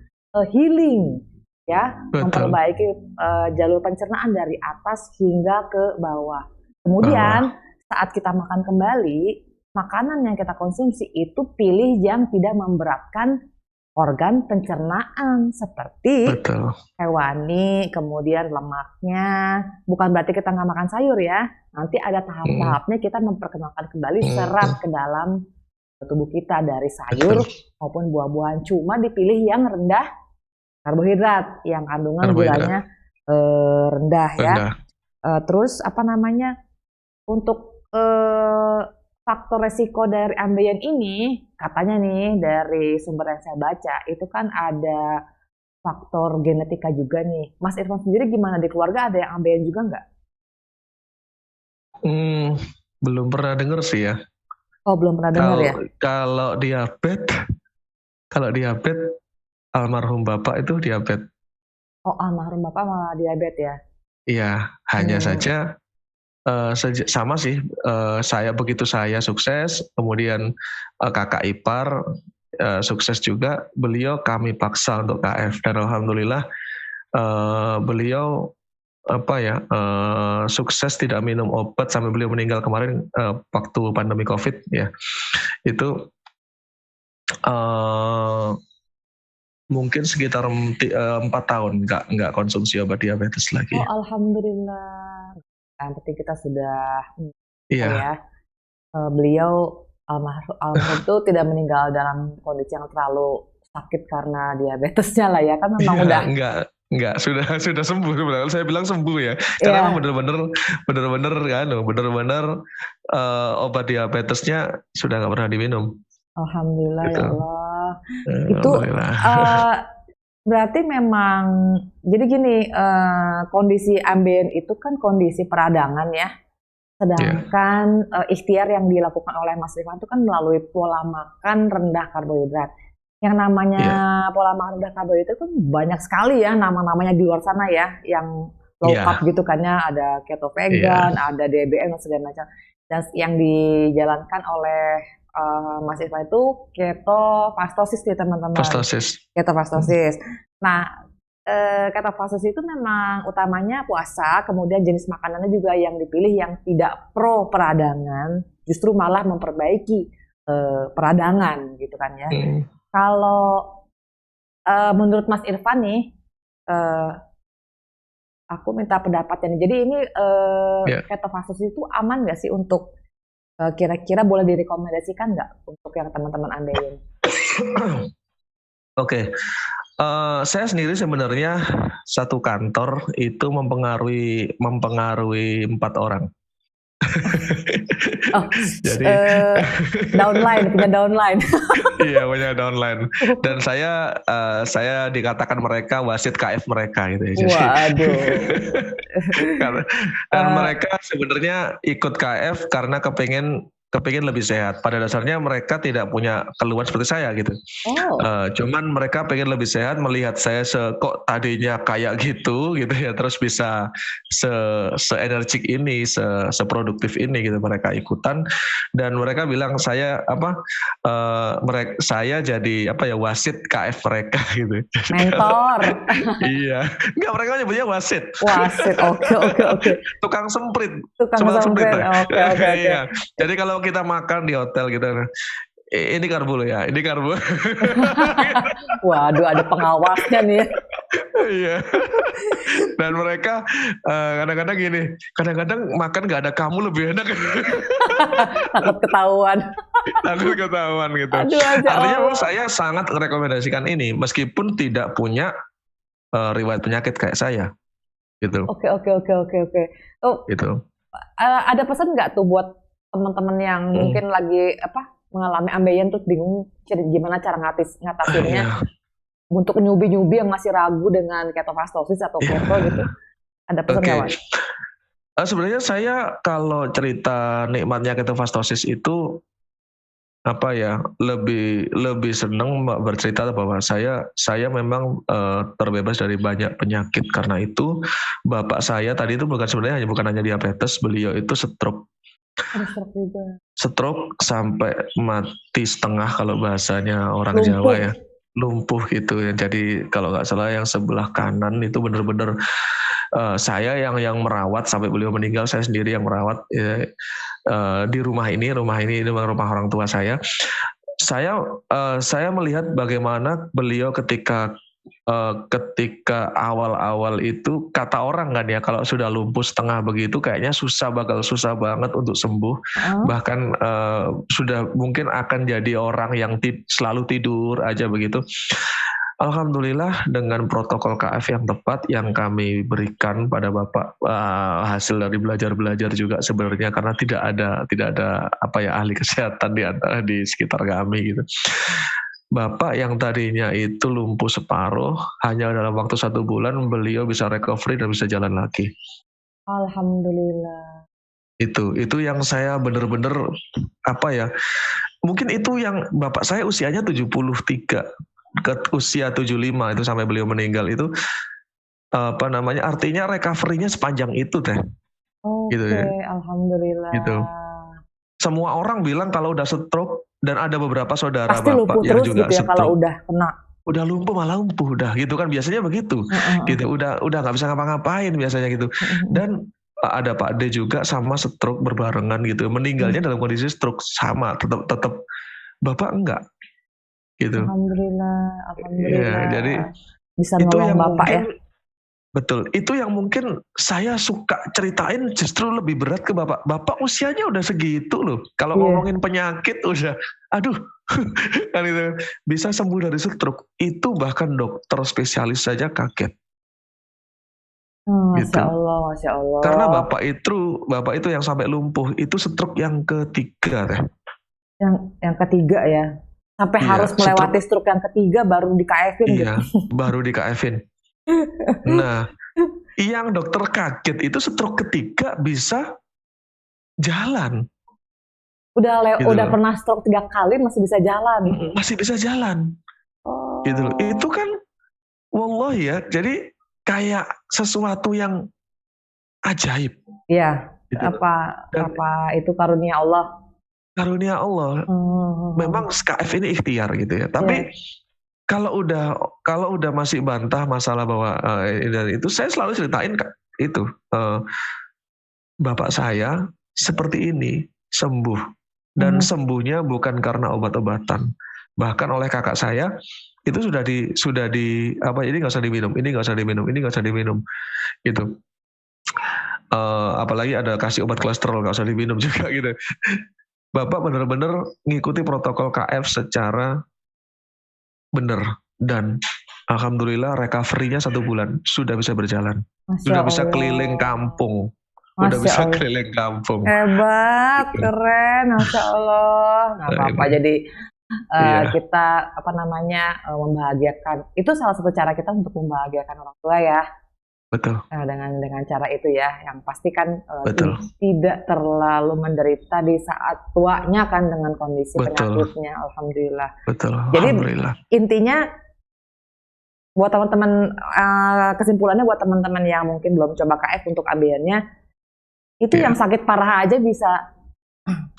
healing, ya, memperbaiki jalur pencernaan dari atas hingga ke bawah. Kemudian saat kita makan kembali, makanan yang kita konsumsi itu pilih yang tidak memberatkan organ pencernaan seperti hewani, kemudian lemaknya. Bukan berarti kita nggak makan sayur ya. Nanti ada tahap-tahapnya kita memperkenalkan kembali serat ke dalam tubuh kita dari sayur maupun buah-buahan. Cuma dipilih yang rendah karbohidrat, yang kandungan gulanya rendah ya. Terus untuk faktor resiko dari ambeien ini, katanya nih dari sumber yang saya baca, itu kan ada faktor genetika juga nih. Mas Irfan sendiri gimana, di keluarga ada yang ambeien juga nggak? Belum pernah dengar sih ya. Oh, belum pernah dengar ya? Kalau diabetes, almarhum bapak itu diabetes. Oh, almarhum bapak malah diabetes ya? Iya, hanya saja sama sih, begitu saya sukses, kemudian kakak ipar sukses juga, beliau kami paksa untuk KF, dan alhamdulillah beliau sukses tidak minum obat sampai beliau meninggal kemarin waktu pandemi COVID ya. Itu mungkin sekitar 4 tahun nggak konsumsi obat diabetes lagi. Oh, alhamdulillah. Yang penting kita sudah beliau almarhum itu tidak meninggal dalam kondisi yang terlalu sakit karena diabetesnya lah ya, kan memang udah enggak sudah sembuh sebenarnya. Saya bilang sembuh ya, karena bener-bener obat diabetesnya sudah nggak pernah diminum. Alhamdulillah gitu. Ya Allah. Itu berarti memang, jadi gini, kondisi ambeien itu kan kondisi peradangan ya, sedangkan ikhtiar yang dilakukan oleh Mas Irfan itu kan melalui pola makan rendah karbohidrat. Yang namanya pola makan rendah karbohidrat itu kan banyak sekali ya nama-namanya di luar sana ya, yang low carb gitu kan ya, ada keto vegan, ada DBM dan segala macam. Dan yang dijalankan oleh Mas Irfan itu ketofastosis nih teman-teman. Ketofastosis. Nah, ketofastosis itu memang utamanya puasa, kemudian jenis makanannya juga yang dipilih yang tidak pro peradangan, justru malah memperbaiki peradangan gitu kan ya. Kalau menurut Mas Irfan nih, aku minta pendapatnya nih. Jadi ini ketofastosis itu aman nggak sih untuk kira-kira boleh direkomendasikan nggak untuk yang teman-teman ambeien? Oke. Saya sendiri sebenarnya satu kantor itu mempengaruhi 4 orang. Jadi punya downline. Iya, punya downline. Dan saya dikatakan mereka wasit KF mereka gitu ya. Waduh. Dan mereka sebenarnya ikut KF karena kepengen kepingin lebih sehat. Pada dasarnya mereka tidak punya keluhan seperti saya gitu. Oh, Cuman mereka pengen lebih sehat melihat saya kok tadinya kayak gitu ya, terus bisa se-energik ini, seproduktif ini gitu, mereka ikutan dan mereka bilang saya saya jadi wasit KF mereka gitu. mentor. Iya, enggak, mereka nyebutnya wasit. Wasit. Oke. Tukang semprit. Tukang Sebentar semprit. lah. Oke. Iya. Jadi kalau kita makan di hotel gitu, ini karbo loh ya, ini karbo. Waduh, ada pengawasnya nih. Iya. Dan mereka kadang-kadang gini, kadang-kadang makan nggak ada kamu lebih enak. Takut ketahuan. Takut ketahuan gitu. Aduh, aja Artinya Allah. saya sangat rekomendasikan ini, meskipun tidak punya riwayat penyakit kayak saya, gitu. Oke. Oh, Gitu. ada pesan nggak tuh buat teman-teman yang mungkin lagi mengalami ambeien terus bingung gimana cara ngatasinnya? Iya. Untuk nyubi-nyubi yang masih ragu dengan ketofastosis atau keto gitu. Ada pesan nggak, Mas? Sebenarnya saya kalau cerita nikmatnya ketofastosis itu lebih senang bercerita bahwa saya memang terbebas dari banyak penyakit. Karena itu bapak saya tadi itu bukan hanya diabetes, beliau itu stroke sampai mati setengah kalau bahasanya orang Lumpuh. Jawa ya, lumpuh gitu ya. Jadi kalau nggak salah yang sebelah kanan itu benar-benar saya yang merawat sampai beliau meninggal, saya sendiri yang merawat ya, di rumah ini rumah orang tua saya. Saya melihat bagaimana beliau ketika awal-awal itu, kata orang kan ya, kalau sudah lumpuh setengah begitu kayaknya bakal susah banget untuk sembuh. Bahkan sudah mungkin akan jadi orang yang selalu tidur aja begitu. Alhamdulillah dengan protokol KF yang tepat yang kami berikan pada Bapak, hasil dari belajar juga sebenarnya, karena tidak ada ahli kesehatan di sekitar kami gitu. Bapak yang tadinya itu lumpuh separuh, hanya dalam waktu 1 bulan beliau bisa recovery dan bisa jalan lagi. Alhamdulillah. Itu yang saya benar-benar mungkin itu yang bapak saya usianya 73 ke usia 75 itu sampai beliau meninggal itu artinya recovery-nya sepanjang itu teh. Oke, Gitu ya. alhamdulillah. Gitu. Semua orang bilang kalau udah stroke, dan ada beberapa saudara pasti bapak lumpuh yang terus juga gitu ya stroke. kalau udah kena. Udah lumpuh malah lumpuh udah gitu kan, biasanya begitu. Gitu. Udah nggak bisa ngapa-ngapain biasanya gitu. Dan ada Pak D juga sama stroke berbarengan gitu. Meninggalnya dalam kondisi stroke sama, tetap Bapak enggak. Gitu. Alhamdulillah. Ya, jadi bisa itu nolong yang Bapak mungkin, ya. Betul, itu yang mungkin saya suka ceritain justru lebih berat ke Bapak. Bapak usianya udah segitu loh. Kalau ngomongin penyakit udah, aduh, kan itu bisa sembuh dari stroke. Itu bahkan dokter spesialis saja kaget. Masya Allah. Karena Bapak itu yang sampai lumpuh, itu stroke yang ketiga teh. Yang ketiga ya. Sampai harus melewati stroke yang ketiga baru di KF-in gitu. Iya, baru di KF-in. Nah, yang dokter kaget itu stroke ketiga bisa jalan. Udah pernah stroke 3 kali masih bisa jalan. Masih bisa jalan. Gitu loh. Itu kan wallahi ya, jadi kayak sesuatu yang ajaib. Iya. Gitu. Apa itu karunia Allah. Karunia Allah. Memang KF ini ikhtiar gitu ya. Tapi kalau udah masih bantah masalah bahwa itu, saya selalu ceritain itu bapak saya seperti ini sembuh, dan sembuhnya bukan karena obat-obatan, bahkan oleh kakak saya itu sudah di ini nggak usah diminum, ini nggak usah diminum gitu. Apalagi ada kasih obat kolesterol, nggak usah diminum juga gitu. Bapak benar-benar ngikuti protokol KF secara benar, dan alhamdulillah recovery-nya 1 bulan sudah bisa berjalan. Sudah bisa keliling kampung. Keliling kampung. Hebat, keren, Masya Allah. Nggak apa-apa, jadi kita membahagiakan. Itu salah satu cara kita untuk membahagiakan orang tua ya. Betul. dengan cara itu ya, yang pasti kan Betul. tidak terlalu menderita di saat tuanya kan dengan kondisi Betul. penyakitnya, alhamdulillah. Betul. Jadi Alhamdulillah. intinya buat teman-teman, kesimpulannya buat teman-teman yang mungkin belum coba KF untuk ambeien-nya, itu Iya. yang sakit parah aja bisa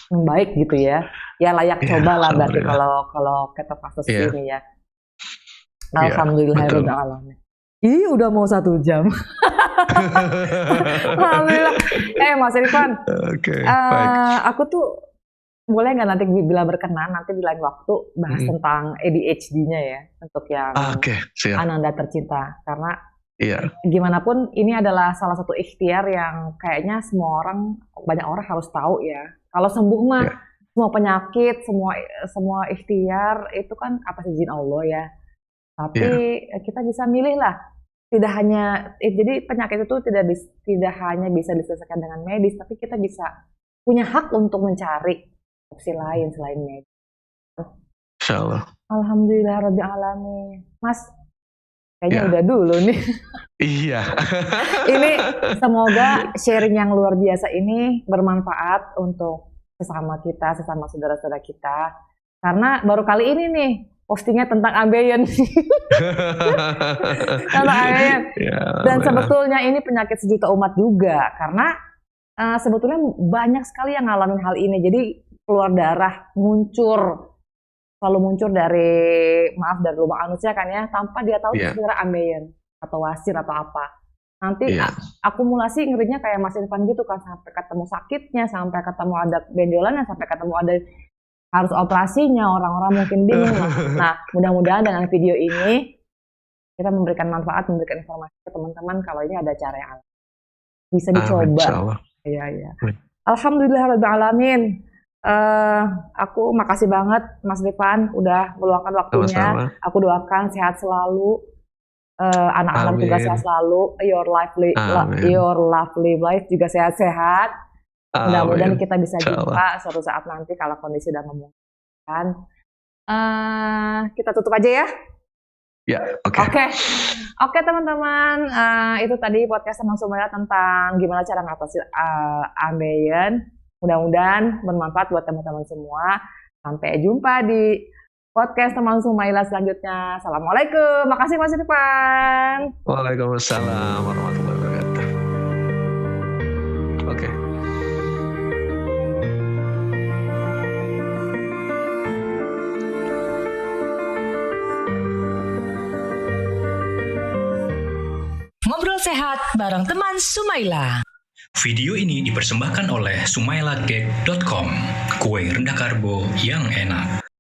membaik gitu ya. Ya layak Iya, coba lah berarti alhamdulillah. kalau ketofastosis Iya. ini ya. Iya, betul. Alhamdulillahirrahmanirrahim. Ih, udah mau 1 jam. Alhamdulillah. Mas Irfan, Oke, baik. aku tuh boleh nggak nanti bila berkenan nanti di lain waktu bahas tentang ADHD-nya ya, untuk yang Oke, siap. Ananda tercinta, karena Iya, gimana pun ini adalah salah satu ikhtiar yang kayaknya banyak orang harus tahu ya. Kalau sembuh mah Iya. semua penyakit, semua ikhtiar itu kan atas izin Allah ya. Tapi kita bisa milih lah. Tidak hanya jadi penyakit itu tidak hanya bisa diselesaikan dengan medis, tapi kita bisa punya hak untuk mencari opsi lain selain medis. insyaallah. Alhamdulillahirabbil alamin. Mas, kayaknya Ya. udah dulu nih. Iya. Ini semoga sharing yang luar biasa ini bermanfaat untuk sesama saudara-saudara kita. Karena baru kali ini nih postingnya tentang ambeien. Tentang ambeien. Ya, Dan alhamdulillah. sebetulnya ini penyakit sejuta umat juga. Karena sebetulnya banyak sekali yang ngalamin hal ini. Jadi keluar darah, selalu muncul dari lubang anusnya kan ya, tanpa dia tahu Iya. sebenarnya ambeien atau wasir atau apa. Nanti Iya. akumulasi ngerinya kayak Mas Irfan gitu kan, sampai ketemu sakitnya, sampai ketemu ada benjolannya, sampai ketemu ada harus operasinya, orang-orang mungkin bingung lah. Nah, mudah-mudahan dengan video ini kita memberikan manfaat, memberikan informasi ke teman-teman kalau ini ada cara yang bisa Amin, dicoba. insyaallah. Iya. Amin. Alhamdulillahirabbil alamin. Aku makasih banget Mas Irfan udah meluangkan waktunya. Sama-sama. Aku doakan sehat selalu. Anak-anak juga Amin. sehat selalu. Amin. Your lovely wife juga sehat-sehat. Mudah-mudahan Amin. kita bisa Insyaallah. jumpa suatu saat nanti kalau kondisi udah memungkinkan. Kita tutup aja ya. Ya, oke. Oke teman-teman, itu tadi podcast Teman Sumaila tentang gimana cara ngatasin ambeien. Mudah-mudahan bermanfaat buat teman-teman semua. Sampai jumpa di podcast Teman Sumaila selanjutnya. Assalamualaikum. Makasih Mas Irfan. Waalaikumsalam warahmatullahi wabarakatuh. Oke. Ngobrol sehat bareng teman Sumaila. Video ini dipersembahkan oleh sumailagag.com, kue rendah karbo yang enak.